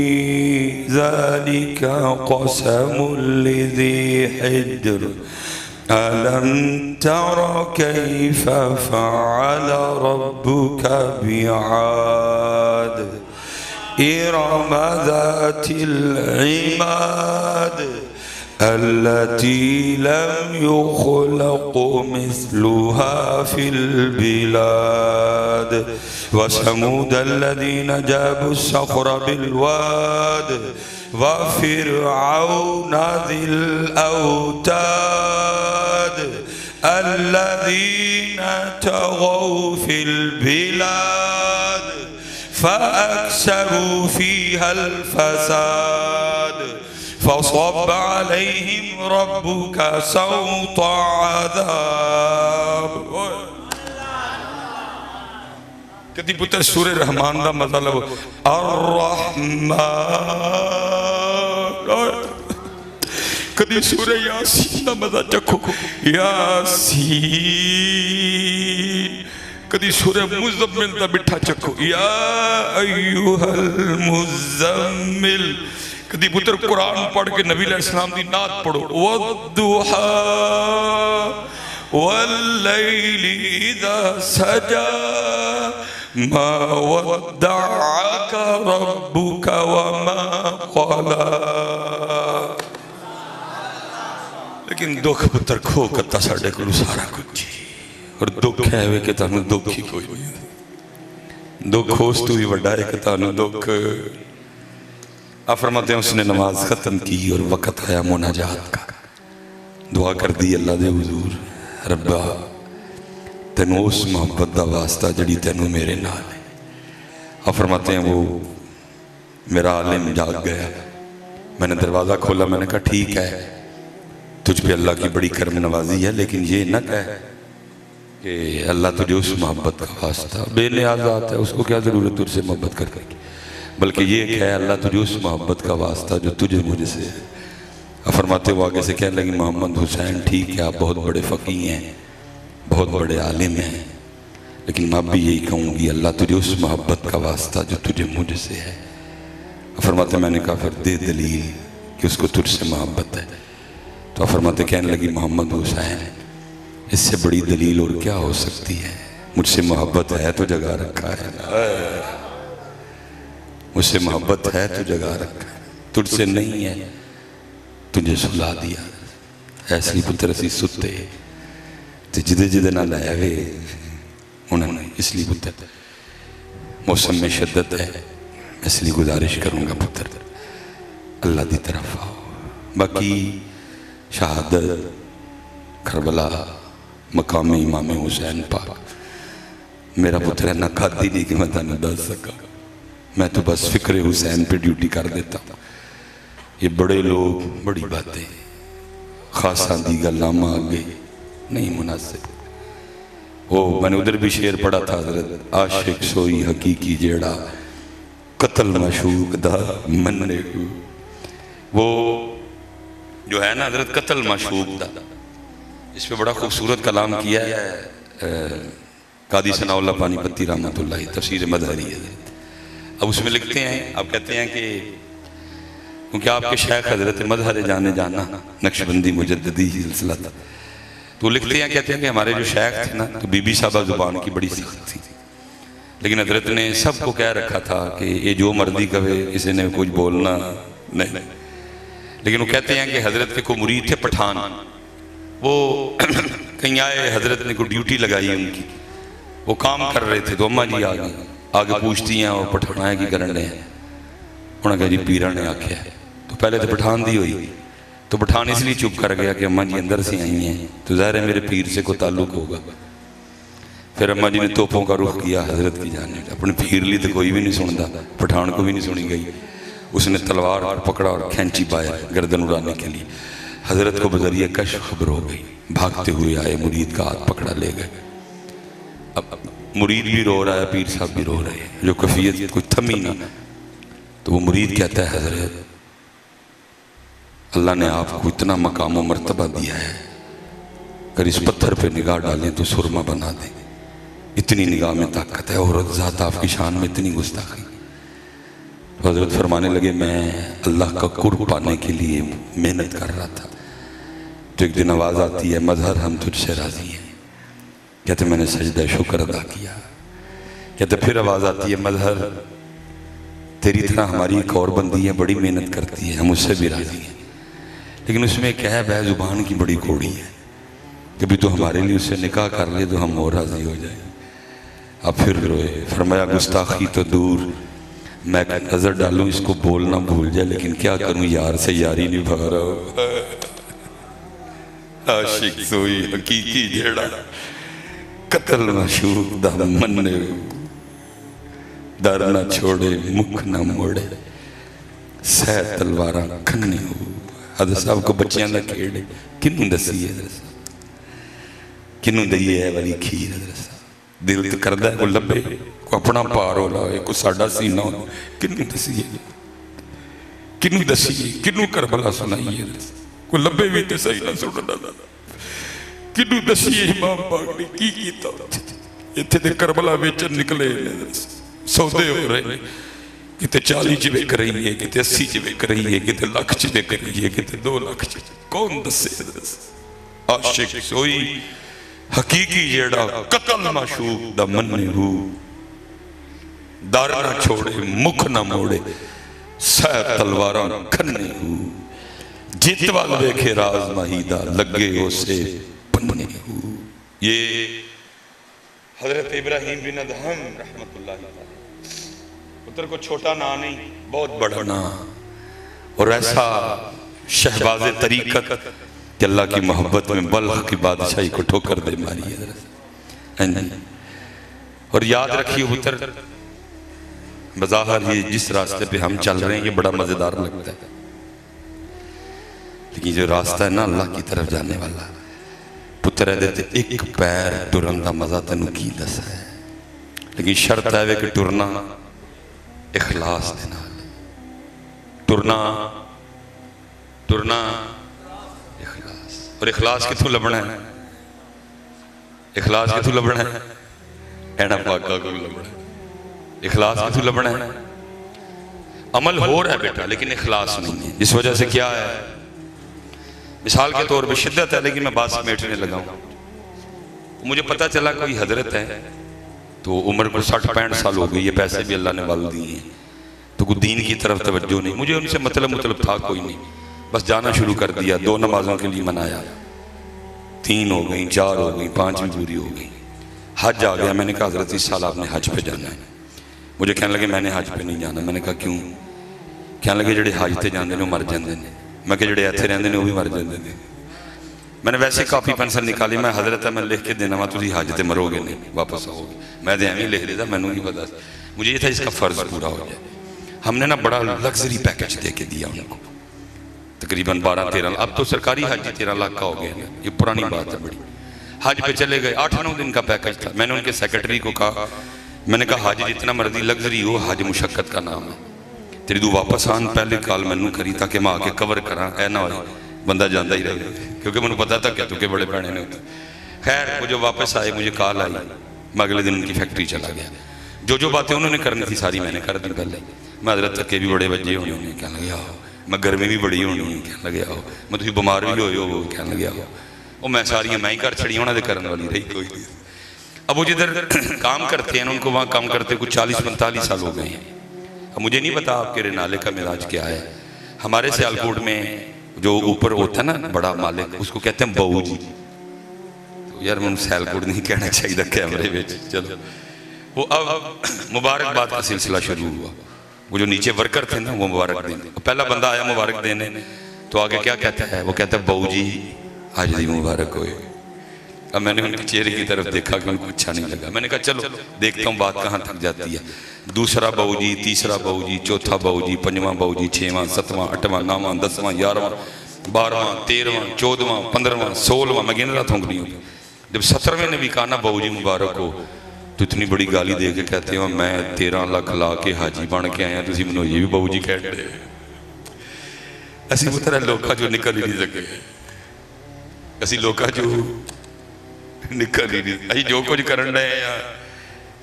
ज़ालिका क़समुल लिज़ी हिज्र अलम तर कैफ़ फ़अल रब्बुका बिआद इरम ज़ातिल इमाद अल्लती लम युख़लक़ मिस्लुहा फिल बिलाद वसमूद अल्लज़ीना जाबु सख़्र बिलवाद वफ़िरऔन ज़िल औताद अल्लज़ीना तग़ौ फिल बिलाद फ़अक्सरू फ़ीहल फ़साद फ़सब्ब अलैहिम रब्बुका सौत अज़ाब। कदी पुत्र सूरे रहमान का मतलब अर्रहमान, कदी सूरे यासीन का मजा चखो यासीन, कदी सूरे मुज़म्मिल का मिठा चखो या अय्युहल मुज़म्मिल। कदी पुत्र कुरान पढ़ के नबी अलैहिस्सलाम की नात पढ़ो वद्दुहा वल्लैलि इज़ा सजा मा वद्दअका रब्बुका वमा क़ला। लेकिन दुख पुत्र खो कत्ता साढ़े को सारा कुछ, और दुख है वे कि तुहानू दुख ही कोई नहीं। दुख होस तू भी वड्डा है कि तुहानू दुख। फरमाते हैं उसने नमाज खत्म की और वक़्त आया मुनाजात का, दुआ कर दी अल्लाह दे हुजूर, रब्बा तेनू उस मोहब्बत का वास्ता जड़ी तेनू मेरे नाल है। फरमाते हैं वो मेरा आलिम जाग गया, मैंने दरवाज़ा खोला, मैंने कहा ठीक है तुझ पे अल्लाह की बड़ी करम नवाजी है, लेकिन ये न कह कि अल्लाह तुझे उस मोहब्बत का वास्ता, बेनियाज़ ज़ात है उसको क्या ज़रूरत तुझसे मोहब्बत करने की, बल्कि ये कह अल्लाह तुझे उस मोहब्बत का वास्ता जो तुझे मुझसे है। फरमाते वो आगे से कहने लगी मोहम्मद हुसैन ठीक है आप बहुत बड़े फ़कीह हैं, बहुत बड़े आलिम हैं, लेकिन मैं भी यही कहूँगी अल्लाह तुझे उस मोहब्बत का वास्ता जो तुझे मुझसे है। फरमाते मैंने कहा फिर दे दलील कि उसको तुझसे मोहब्बत है। तो फरमाते कहने लगी मोहम्मद हुसैन इससे बड़ी दलील और क्या हो सकती है, मुझसे मोहब्बत है तो जगा रखा है, मुझसे मोहब्बत है तो जगा रखा है, तुझसे नहीं है तुझे सुला दिया। ऐसी पुत्र असी सुते تو جدے جدے نہ لایا وے انہوں نے اس لیے پتر موسم میں شدت ہے، اس لیے گزارش کروں گا پتر اللہ دی طرف آؤ. باقی شہادت کربلا مقام امام حسین پاک میرا پتر ہے نہ کھاتی نہیں کہ میں تانوں دس سکا. میں تو بس فکر حسین پہ ڈیوٹی کر دیتا ہوں. یہ بڑے لوگ بڑی باتیں خاصاں دی گلاں آگے نہیں مناسب. وہ میں نے ادھر بھی شعر پڑھا تھا حضرت عاشق سوئی حقیقی جیڑا قتل مشوق دا مننے ہو. وہ جو ہے نا حضرت قتل مشوق دا، اس پہ بڑا خوبصورت کلام کیا ہے قاضی ثناء اللہ پانی پتی رحمۃ اللہ تفسیر مظہری ہے. اب اس میں لکھتے ہیں، آپ کہتے ہیں کہ کیونکہ آپ کے شیخ حضرت مظہر جانے جانا نقشبندی مجددی سلسلہ تھا، تو لکھتے ہیں کہتے ہیں کہ ہمارے جو شیخ تھے نا تو بی بی صاحبہ زبان کی بڑی سخت تھی، لیکن حضرت نے سب کو کہہ رکھا تھا کہ یہ جو مرضی کہے کسی نے کچھ بولنا نہیں. لیکن وہ کہتے ہیں کہ حضرت کے کوئی مرید تھے پٹھان، وہ کہیں آئے، حضرت نے کوئی ڈیوٹی لگائی ان کی، وہ کام کر رہے تھے تو اماں جی آگے پوچھتی ہیں وہ پٹھان آئے کی کرن رہے ہیں. انہوں نے کہا جی پیرہ نے آکھیا ہے. تو پہلے تو پٹھان دی ہوئی، تو پٹھان اس لیے چپ کر گیا کہ اماں جی اندر سے آئی ہیں تو ظاہر ہے میرے پیر سے کوئی تعلق ہوگا. پھر اماں جی نے توپوں کا رخ کیا حضرت کی جانب. اپنے پیر لی تو کوئی بھی نہیں سنتا، پٹھان کو بھی نہیں سنی گئی. اس نے تلوار پکڑا اور کھینچی پایا گردن اڑانے کے لیے. حضرت کو بذریعہ کشف خبر ہو گئی، بھاگتے ہوئے آئے، مرید کا ہاتھ پکڑا لے گئے. اب مرید بھی رو رہا ہے، پیر صاحب بھی رو رہے ہیں، جو کفیت کوئی تھمی نہ. تو وہ مرید کہتا ہے حضرت اللہ نے آپ کو اتنا مقام و مرتبہ دیا ہے، اگر اس پتھر پہ نگاہ ڈالیں تو سرما بنا دیں. اتنی نگاہ میں طاقت ہے اور ذات آپ کی شان میں اتنی گستاخی. حضرت فرمانے لگے میں اللہ کا قرب پانے کے لیے محنت کر رہا تھا، تو ایک دن آواز آتی ہے مظہر ہم تجھ سے راضی ہیں. کہتے میں نے سجدہ شکر ادا کیا. کہتے پھر آواز آتی ہے مظہر تیری طرح ہماری ایک اور بندی ہے بڑی محنت کرتی ہے، ہم اس سے بھی راضی ہیں، لیکن اس میں ایک عیب ہے زبان کی بڑی کوڑی ہے، کبھی تو ہمارے لیے اس سے نکاح کر لے تو ہم اور راضی ہو جائیں. اب پھر روئے. فرمایا گستاخی تو دور، میں نظر ڈالوں اس کو بولنا بھول جائے، لیکن کیا کروں یار سے یاری نبھا رہا ہوں. عاشق سوئی حقیقی جیڑا قتل مشوق دا مننے ہو. در نہ چھوڑے مکھ نہ موڑے سہ تلواراں کھنے ہو. حضرت صاحب کو بچیاں دا کھیڑے کنوں دسی ہے حضرت صاحب، کنوں دئیے ہے والی کھیر. حضرت صاحب دل تو کردہ ہے کوئی لبے کوئی اپنا پار ہو رہا ہے کوئی ساڑھا سینہ ہو. کنوں دسی ہے، کنوں دسی ہے، کنوں کربلا سنائی ہے. کوئی لبے بھی تے صحیح نہ سننا. کنوں دسی ہے امام پاک نے کی کیتا. اتھے تے کربلا بیچن نکلے سودے ہو رہے، کتے 40 چ وک رہی ہے، کتے 80 چ وک رہی ہے، کتے لاکھ چ وک رہی ہے، کتے 2 لاکھ چ. کون دسے؟ عاشق سوئی حقیقی جیڑا قتل مشوق دا مننے ہو. در نہ چھوڑے مکھ نہ موڑے سہ تلواراں کھنے ہو. جت وال ویکھے راز مہیدہ لگے اسے پننے ہو. یہ حضرت ابراہیم بن ادہم رحمت اللہ علیہ پتر کو چھوٹا نا نہیں بہت بڑا نا، اور ایسا شہباز طریقت کہ اللہ کی محبت میں بلخ کی بادشاہی کو ٹھوکر دے ماری ہے. اور یاد رکھیے پتر بظاہر یہ جس راستے پہ ہم چل رہے ہیں یہ بڑا مزیدار لگتا ہے، لیکن جو راستہ ہے نا اللہ کی طرف جانے والا پتر ہے دیتے ایک پیر ٹرن دا مزہ تنو کی دس ہے. لیکن شرط ہے کہ ٹرنا اخلاص دینا، ٹرنا اخلاص. اور اخلاص کتوں لبنا ہے؟ اخلاص کتوں لبنا ہے؟ اینا پاکا کو لبنا ہے. اخلاص کتوں لبنا ہے؟ عمل ہو رہا ہے بیٹا لیکن اخلاص نہیں ہے. اس وجہ سے کیا ہے، مثال کے طور پہ شدت ہے لیکن میں بات سمیٹنے لگا ہوں. مجھے پتا چلا کوئی حضرت ہے تو عمر کو 60-65 سال ہو گئی ہے، پیسے بھی اللہ نے وال دیے ہیں، تو کوئی دین کی طرف توجہ نہیں. مجھے ان سے مطلب تھا کوئی نہیں، بس جانا شروع کر دیا. 2 نمازوں کے لیے منایا. 3 हो गई, 4 हो गई, 5 भी पूरी हो गई। हज आ गया, मैंने कहा हज़रत इस साल आपने हज पे जाना है। मुझे कहने लगे मैंने हज पे नहीं जाना। मैंने कहा क्यों? कहने लगे ਜਿਹੜੇ हज ਤੇ ਜਾਂਦੇ ਨੇ ਉਹ ਮਰ ਜਾਂਦੇ ਨੇ। मैं कि ਜਿਹੜੇ ਇੱਥੇ ਰਹਿੰਦੇ ਨੇ ਉਹ भी मर ਜਾਂਦੇ ਨੇ। मैंने वैसे काफ़ी पेंसिल निकाली, मैं हज़रत मैं लिख के देना वा तुझे हज ते मरोगे नहीं, वापस आओगे। मैं तो एवं लिख देता, मैनू नहीं पता, मुझे ये था इसका फ़र्ज़ पूरा हो जाए। हमने ना बड़ा लग्जरी पैकेज दे के दिया उनको, तकरीबन 12-13, अब तो सरकारी हज 13 लाख का हो गया, ये पुरानी बात है बड़ी। हज पे चले गए, 8-9 दिन का पैकेज था। मैंने उनके सेक्रेटरी को कहा, मैंने कहा हज जितना मर्जी लग्जरी हो, हज मुशक्क़त का नाम है। तेरी तू वापस आन पहले कॉल मैनू करी ताकि मैं आके कवर करा, ऐ ना हो बंदा जाता ही रहे, क्योंकि मैंने पता था क्या तुके बड़े पैने ने होते। खैर वो जो वापस आए मुझे कॉल आई, मैं अगले दिन उनकी फैक्ट्री चला गया। जो बातें उन्होंने करनी थी सारी मैंने कर दी पहले। मैं हज़रत थके भी बड़े बजे होने होने, कहने लगे आओ। मैं गर्मी भी बड़ी होनी, कहने लगे आओ। मैं तुम बीमार भी हो, कहने लगे आओ। और मैं सारियाँ मैं ही कर छड़ी, उन्होंने करने वाली रही कोई नहीं। अब वो जिधर काम करते हैं उनको वहाँ काम करते कुछ 40-45 साल हो गए हैं। अब मुझे नहीं पता आपके रेनाले का मिजाज क्या है। हमारे सियालकोट में जो ऊपर होता है ना बड़ा मालिक, उसको कहते हैं बहू जी। तो यार मैं सियालकोट नहीं कहना चाहिए कैमरे में, चलो। वो अब मुबारकबाद का सिलसिला शुरू हुआ। वो जो नीचे वर्कर थे ना वो मुबारक देने, पहला बंदा आया मुबारक देने, तो आगे क्या कहता है? वो कहता है बहू जी आज दी मुबारक होए। अब मैंने उनके चेहरे की तरफ देखा कि उनको अच्छा नहीं लगा। मैंने कहा चलो देखता हूँ बात कहाँ तक जाती है। दूसरा बहू जी, तीसरा बहू जी, चौथा बहू जी, 5वां बहू जी, 6वां, 7वां, 8वां, 9वां, 10वां, 11वां, 12वां, 13वां, 14वां, 15वां, 16वां, मैं गिन रहा था उंगलियों पे। जब 17वें ने भी कहा ना बहू जी मुबारक हो, तो इतनी बड़ी गाली दे के कहते हो मैं 13 लाख ला के हाजी बन के आया, तुम मैं ये भी बहू जी कह रहे। असी पुत्र लोग जो निकल ही नहीं सके, असी लोग जो निकल ही नहीं, अभी जो कुछ कर रहे हैं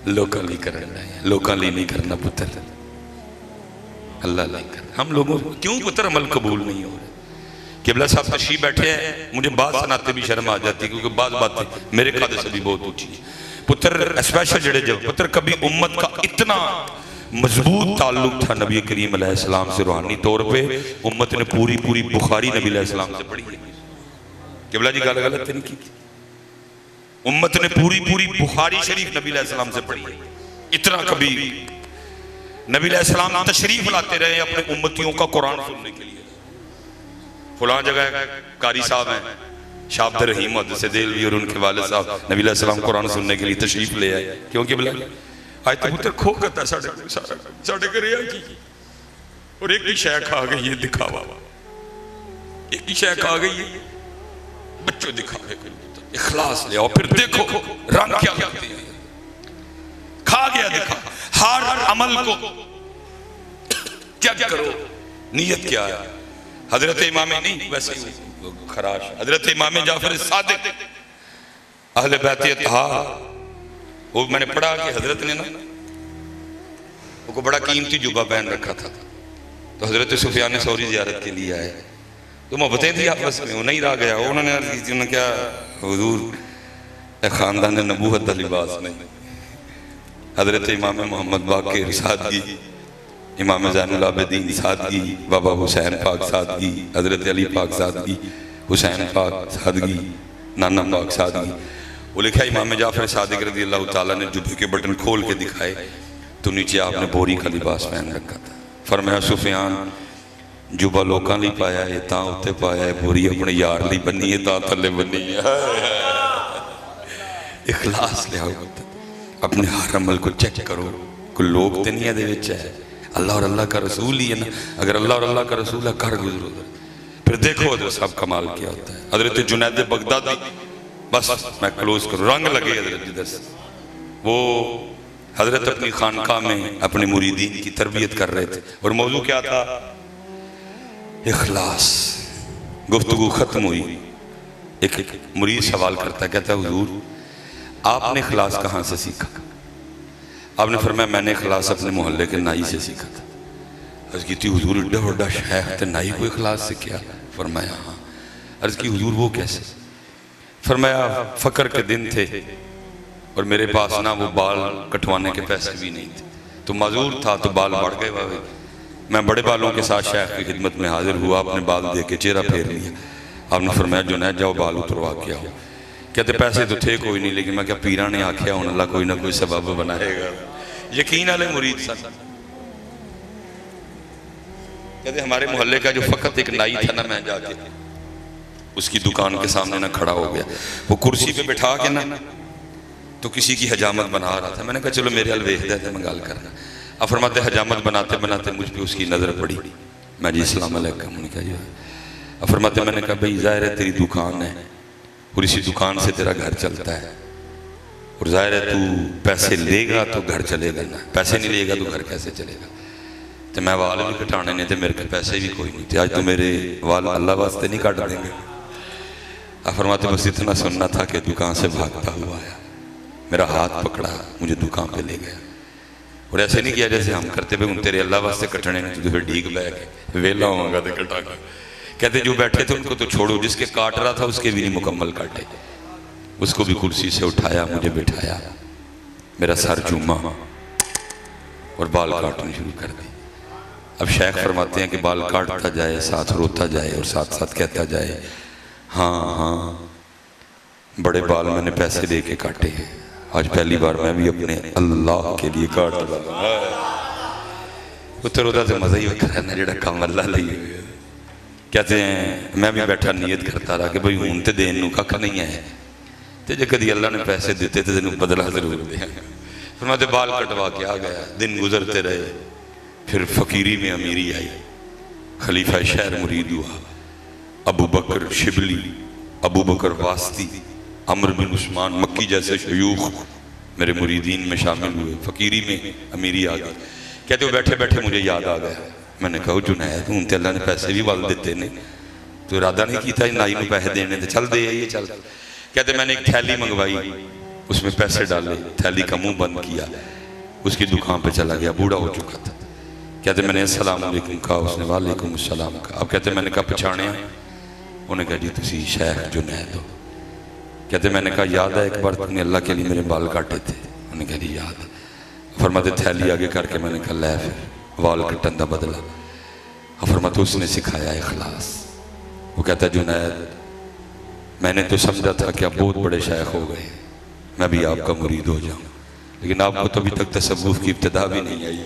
लोगों लिए कर रहे हैं, लोगों लिए नहीं करना पुत्र, अल्लाह नहीं करना। हम लोगों क्यों पुत्र अमल कबूल नहीं हो रहे? किबला साहब तशरीफ बैठे हैं, मुझे बात सुनाते भी शर्म आ जाती है, क्योंकि बात बातें मेरे खाते से भी बहुत ऊंची है। पुत्र स्पेशल जड़े जब पुत्र कभी उम्मत का इतना मजबूत ताल्लुक था नबी करीम अलैहिस्सलाम से, रूहानी तौर पे उम्मत ने पूरी बुखारी नबी अलैहिस्सलाम से पढ़ी है। किबला जी गाल गलत नहीं की, उम्मत ने पूरी बुखारी शरीफ नबी अलैहिस्सलाम से पढ़ी है। इतना कभी नबी अलैहिस्सलाम तशरीफ लाते रहे अपने उम्मतियों का कुरान सुनने के लिए। फलां जगह कारी साहब हैं शाह अब्दुल रहीम मुहद्दिस देलवी और उनके वालिद साहब नबी अलैहिस्सलाम कुरान सुनने के लिए तशरीफ ले आए। क्योंकि बोला आज तो पुत्र खो करता साढ़े घरे आ की, और एक ही शय खा गई है दिखावा, एक ही शय खा गई है बच्चों दिखावे, इखलास ले आओ फिर देखो रंग क्या करते हैं। खा गया दिखा, हर अमल को चेक करो नीयत क्या है। हजरत इमाम नहीं वैसे खराश, हजरत इमाम जाफर सादिक अहले बैत अतहार, वो मैंने पढ़ा कि हजरत ने ना वो बड़ा कीमती जुबा पहन रखा था, तो हजरत सुफियान सौरी ज़ियारत के लिए आए, तो मोहब्बतें थी आपस में, वो नहीं रह गया। उन्होंने अर्ज़ की थी, उन्होंने क्या हुजूर खानदान नबूवत का लिबास नहीं। हजरत इमाम मोहम्मद बाक़िर सादगी, इमाम ज़ैनुल आबिदीन सादगी, बाबा हुसैन पाक सादगी, हजरत अली पाक सादगी, हुसैन पाक सादगी, नाना पाक सादगी। वो लिखा इमाम जाफर सादिक रज़ी अल्लाह ताला ने जुब्बे के बटन खोल के दिखाए तो नीचे आपने बोरी का लिबास पहन रखा था। फरमाया सुफियान जुबा लोगों लिए पाया है ता उत्ते पाया है, बोरी अपने यार लिए बनी है ता थले बनी है। इखलास ले आओ, अपने हर अमल को चेक करो, कोई लोग तो नहीं है, अल्लाह और अल्लाह का रसूल ही है ना। अगर अल्लाह और अल्लाह का रसूल है कर गुजरो, फिर देखो हजरत साहब कमाल क्या होता है। हजरत जुनैद बगदादी, बस मैं क्लोज करूँ, रंग लगे हजरत जिधर से वो हजरत अपनी खानकाह में अपने मुरीदीन की तरबियत कर रहे थे, और मौजू क्या था? इखलास। गुफ्तगू खत्म हुई, एक मुरीद सवाल करता, कहता हुजूर आपने इखलास कहाँ से सीखा? आपने फरमाया मैंने इखलास अपने मोहल्ले के नाई से सीखा था। अर्ज़ की थी हुजूर एड्डा बड़ा शेख थे, नाई को इखलास से किया? फरमाया हाँ। अर्ज़ की हुजूर वो कैसे? फरमाया फ़क्र के दिन थे और मेरे पास ना वो बाल कटवाने के पैसे भी नहीं थे, तो माजूर था तो बाल बढ़ गए वावे। मैं बड़े बालों के साथ शेख की खिदमत में हाजिर हुआ, आपने बाल दे के चेहरा फेर लिया। आपने फरमाया जुनैद जाओ बाल उतरवा के आओ। कहते पैसे तो थे कोई नहीं, लेकिन मैं क्या पीरा ने आख्या हुण अल्लाह कोई ना कोई सबब बनाएगा। यकीन वाले मुरीद सन। कहते हमारे मोहल्ले का जो फकत एक नाई था ना, मैं जाके उसकी दुकान के सामने ना खड़ा हो गया, वो कुर्सी पे बिठा के ना तो किसी की हजामत बना रहा था। मैंने कहा चलो मेरे हल वेख दे मैं गल करना। अब फरमाते हजामत बनाते बनाते मुझ पर उसकी नज़र पड़ी। मैं जी अस्सलाम वालेकुम। उन्होंने कहा जी। अब फरमाते मैंने कहा भाई ज़ाहिर है तेरी दुकान है और इसी दुकान से तेरा घर चलता है, और ज़ाहिर है तू पैसे लेगा तो घर चलेगा ना, पैसे नहीं लेगा तो घर कैसे चलेगा। तो मैं वाल भी कटाने ने तो मेरे को पैसे भी कोई नहीं थे, आज तो मेरे वाल अल्लाह वास्ते नहीं काट देंगे। अब फरमाते बस इतना सुनना था कि दुकान से भागता हुआ आया, मेरा हाथ पकड़ा, मुझे दुकान पे ले गया। और ऐसे नहीं किया जैसे हम करते भाई तेरे अल्लाह वास्ते कटने ने, तो फिर ठीक बैग वेला होगा तो कटागा। कहते जो बैठे थे उनको तो छोड़ो, जिसके काट रहा था उसके भी नहीं मुकम्मल काटे। उसको भी कुर्सी से उठाया, मुझे बिठाया, मेरा सर चूमा और बाल काटने शुरू कर दी। अब शेख फरमाते हैं कि बाल काटता जाए, साथ रोता जाए और साथ साथ कहता जाए हाँ हाँ बड़े बाल मैंने पैसे दे के काटे हैं, आज पहली बार मैं भी अपने अल्लाह के लिए काट रहा। उत्तर तो मजा ही करना जो काम अल्लाह लिए। कहते हैं मैं भी बैठा नीयत करता रहा कि भाई हूं तो देन नूं कख नहीं है, तो जो कभी अल्लाह ने पैसे दिते तो तेन बदला जरूर देंगे। फिर मैं तो बाल कटवा के आ गया। दिन गुजरते रहे, फिर फकीरी में अमीरी आई, खलीफा शहर मुरीद हुआ, अबू बकर शिबली, अबू बकर वास्ती, अमर बिन उस्मान मक्की जैसे शयूख मेरे मुरीदीन में शामिल हुए। फकीरी में अमीरी आ गई। कहते हो बैठे बैठे मुझे याद आ गया। मैंने कहा जुनैद हूं तो अल्लाह ने पैसे भी वाल दिते ने, तो इरादा नहीं किया नाई को पैसे देने, तो चल दे आइए चल। कहते मैंने एक थैली मंगवाई, उसमें पैसे डाले, थैली का मुंह बंद किया, उसकी दुकान पे चला गया, बूढ़ा हो चुका था। कहते मैंने अस्सलाम वालेकुम कहा, उसने वालेकुम अस्सलाम कहा। अब कहते मैंने कहा पछाणिया? उन्हें कहा जी तुसी शेख जुनैद हो। कहते मैंने कहा याद है एक बार तुमने अल्लाह के लिए मेरे बाल काटे थे? उन्हें कहा जी याद। फरमाते थैली आगे करके मैंने कहा लै फिर वाल कटन का बदला। फरमाते उसने सिखाया इखलास। वो कहता जुनैद मैंने तो समझा था कि आप बहुत बड़े शेख हो गए, मैं भी आपका मुरीद हो जाऊं, लेकिन आपको तो अभी तक तसव्वुफ की इब्तिदा भी नहीं आई।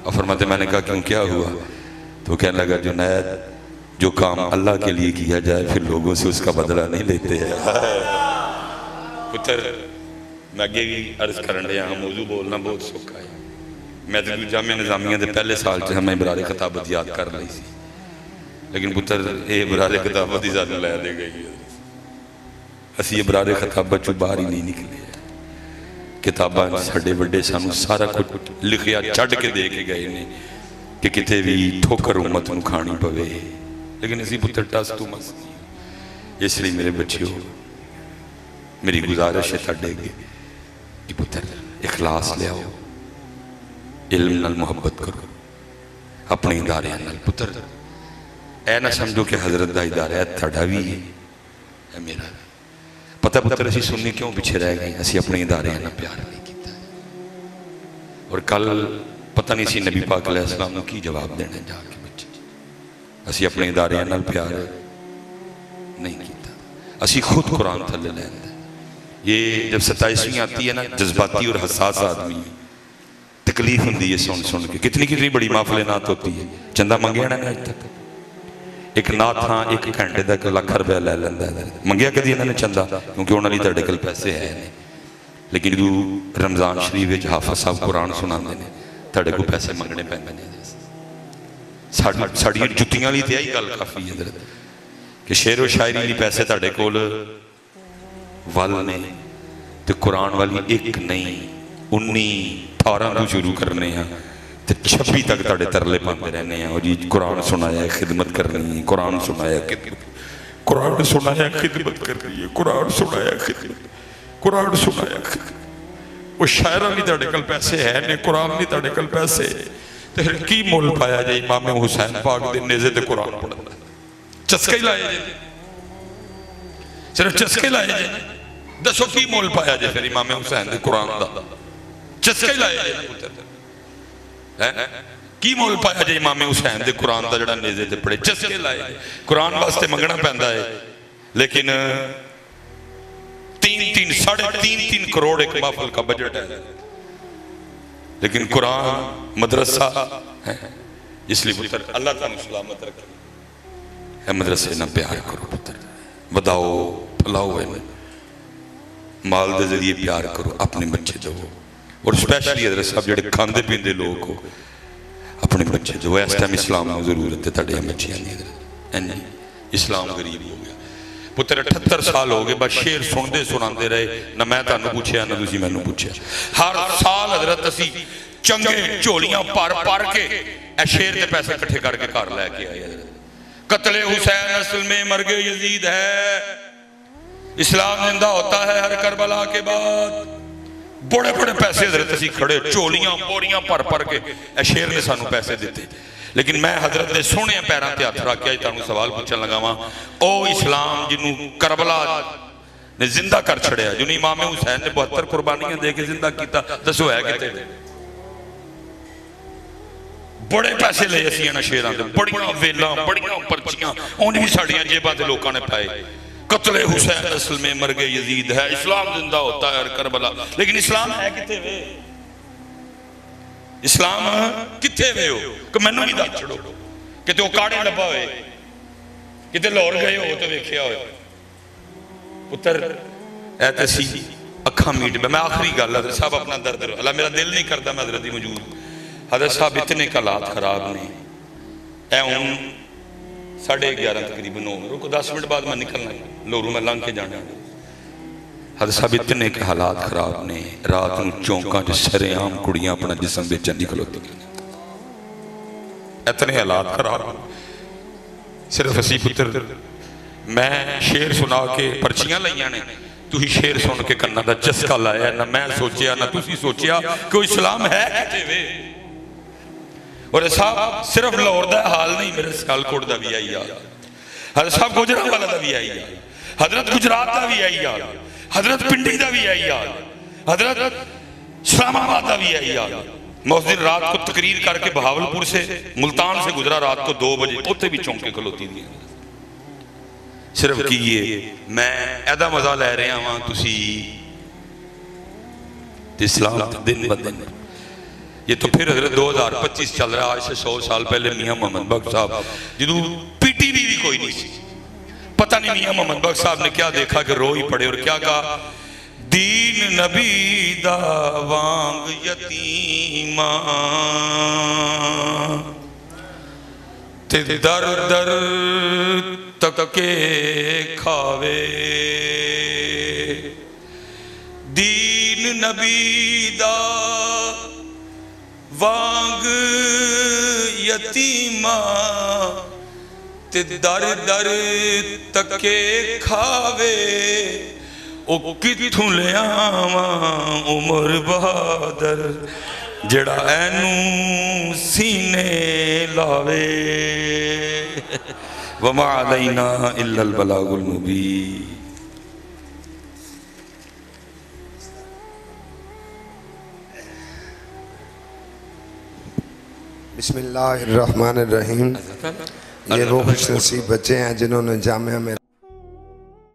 और फरमाते मैंने कहा क्यों क्या हुआ? तो कहने लगा जुनैद जो काम अल्लाह के लिए किया जाए फिर लोगों से उसका बदला नहीं लेते हैं। पुत्र मैं अगे भी अर्ज करन रहा हाँ, मौजू बोलना बहुत सौखा है। मैं तो जामिया निजामिया के पहले साल च हमें बरारे खिताबत याद कर ली सी, लेकिन पुत्र ये बरारे खिताबत ही सानू लै दे गई। असी ये बरारे खिताबत चो बाहर ही नहीं निकले। किताबां साडे वड्डे सानू सारा कुछ लिखिया छड्ड के दे के गए ने कि किते भी ठोकर उम्मत नूं खानी पवे, लेकिन असी पुत्र टस तू मस। इसलिए मेरे बच्चों मेरी गुजारिश है तुहाडे अगे कि पुत्र इखलास लियाओ, इल्म नाल मुहब्बत करो, अपने इदारे नाल। पुत्र ऐ ना समझो कि हजरत का इदारा है तुहाडा भी है मेरा। पता पुत्र असी सुन्नी क्यों पिछे रह गए? असी अपने इदारे नाल प्यार नहीं किया। और कल पता नहीं सी नबी पाक अलैहिस्सलाम नूं की जवाब देना जाके बच्चे। असी अपने इदारे नाल प्यार नहीं किया, असी खुद कुरान थले लैंदे। ये जब 27वीं आती है ना, जज्बाती और हसास आदमी तकलीफ होती है सुन सुन के। कितनी कितनी बड़ी महफिल नात होती है, चंदा मंगया ना अज तक? एक नात हाँ एक घंटे का 1 लाख रुपया लै लैंदा है। मंगया कदी इन्होंने चंदा? क्योंकि उन्होंने तुहाडे कोल पैसे है नहीं। लेकिन जो रमजान शरीफ हाफिज साहब कुरान सुनाते हैं तुहाडे कोल पैसे मंगने पैंदे ने। साडी जुत्तियां लई ते यही गल काफ़ी है कि शेरो शायरी लई पैसे तुहाडे कोल वल ने, तो कुरान वाली एक नहीं 19 18 तो शुरू करने हैं तो 26 तक तुहाडे तरले पाते रहने हैं। और जी कुरान सुनाया खिदमत करनी है, कुरान सुनाया कुरान सुनाया खिदमत करनी है, कुरान सुनाया खिदमत, कुरान सुनाया खिदमत। वो शायरा भी तुहाडे कोल पैसे है ने, कुरान भी तुहाडे कोल पैसे, तो फिर की मुल पाया जे इमाम हुसैन पाक दे नेज़े ते कुरान पढ़दा? चस्के लाए जे, सिर्फ चस्के लाए जे। दसो की मुल पाया जे फिर इमाम हुसैन दे कुरान दा? चस्के लाए जे पुत्र है की मुल पाया जे इमाम हुसैन दे कुरान दा जड़ा नेज़े ते पढ़े? चस्के लाए। कुरान वास्ते मंगना पैंदा है, लेकिन 3.5 करोड़ एक महफिल का बजट है, लेकिन कुरान मदरसा है। इसलिए पुत्र अल्लाह ताला सलामत रखे, है मदरसे ना प्यार करो पुत्र, वधाओ फैलाओ, माल के जरिए प्यार करो, अपने बच्चे दो। और स्पैशली हज़रत साहब जो खाते पीते लोग हो, अपने बच्चे दो। इस टाइम इस्लाम को जरूरत है तुहाडे बच्चियां दी। इस्लाम गरीब हो गया पुत्र, 78 साल हो गए, बस शेर सुनते सुनाते रहे, ना मैं तुहानू पूछया ना तुसीं मैनू पूछया। हर साल हज़रत असीं चंगे झोलियां भर भर के शेर के पैसे इकट्ठे करके घर लैके आए। कत्ले हुसैन असल में मरगे यजीद है, इस्लाम जिंदा होता है हर करबला के बाद। बड़े बड़े पैसे हजरत असीं खड़े झोलियां बोरियां भर भर के शेर ने सानू पैसे दिते। लेकिन मैं हजरत के सोहने पैरों से हथ रख के तुहानू सवाल पूछन लगा वा, ओ इस्लाम जिन्हों करबला ने जिंदा कर छड़िया, जिन्होंने इमाम हुसैन ने 72 कुर्बानियां दे के जिंदा किया, दसो है किते? बड़े पैसे ले असीं इन्हां शेरां दे, बड़ियां वेलां बड़ियां पर्चियां उन्हें भी साड़ियां जेबां ते लोकां ने पाए। कत्ले हुसैन असल में मर गए यजीद है, इस्लाम जिंदा होता है हर करबला। लेकिन इस्लाम है किथे वे? इस्लाम किथे वे हो कि मैनू भी दस छड़ो, किते वो काड़े लभा होए, किते लाहौर गए हो तो वेखिया होए। पुत्र ऐ ते सी अखां मीट। मैं आखिरी गल हज़रत साहब अपना दर्द अल्लाह, मेरा दिल नहीं करता मैं हज़रत दी मौजूद। हज़रत साहब इतने हालात खराब ने, ऐ हुण 11:30 तकरीबन हो, रुको 10 मिनट बाद मैं निकलना, लोरू मैं लंघ के जाना। हज़रत साहब इतने के हालात खराब ने, रात को चौंका च सरेआम कुड़ियां अपना जिसम बेचन दी खलोती, इतने हालात खराब। सिर्फ असी पुत्र मैं शेर सुना के पर्चियां लईयां ने, तुसीं शेर सुन के कन्ना दा चस्का लाया, ना मैं सोचिया ना तुसीं सोचिया कि इस्लाम है किते वे। और साहब सिर्फ लाहौर का हाल नहीं, मेरे सियालकोट का भी आई याद, हज़रत साहब गुजरांवाला का भी आई याद, हज़रत गुजरात का भी आई याद, हज़रत पिंडी का भी आई याद, हज़रत इस्लामाबाद का भी आई याद। मैं उस दिन रात को तकरीर करके बहावलपुर से मुल्तान से गुजरा, रात को 2 बजे, उत्थे भी चौंके खलोती दी। सिर्फ की ये मैं एदा मजा लै रहा हाँ, तुसी इस्लाम दिन ब दिन ये तो फिर हज़रत 2025 चल रहा है। आज से 100 साल पहले मियाँ मोहम्मद बख्श साहब जो पीटीवी भी कोई नहीं सी, पता नहीं मियाँ मोहम्मद बख्श साहब ने क्या देखा कि रो ही पड़े और क्या कहा, दीन नबी दा वांग यतीमा ते दर दर तके खावे, दीन नबी दा वांग यतीमा ते दर दर तके खावे, ओ किथों लियावां उमर बहादुर जेड़ा एनू सीने लावे, वमा अलैना इल्लल बलागुल मुबीन। बिस्मिल्लाहिर्रहमानिर्रहीम। ये वो खुशनसीब बच्चे हैं जिन्होंने जामिया में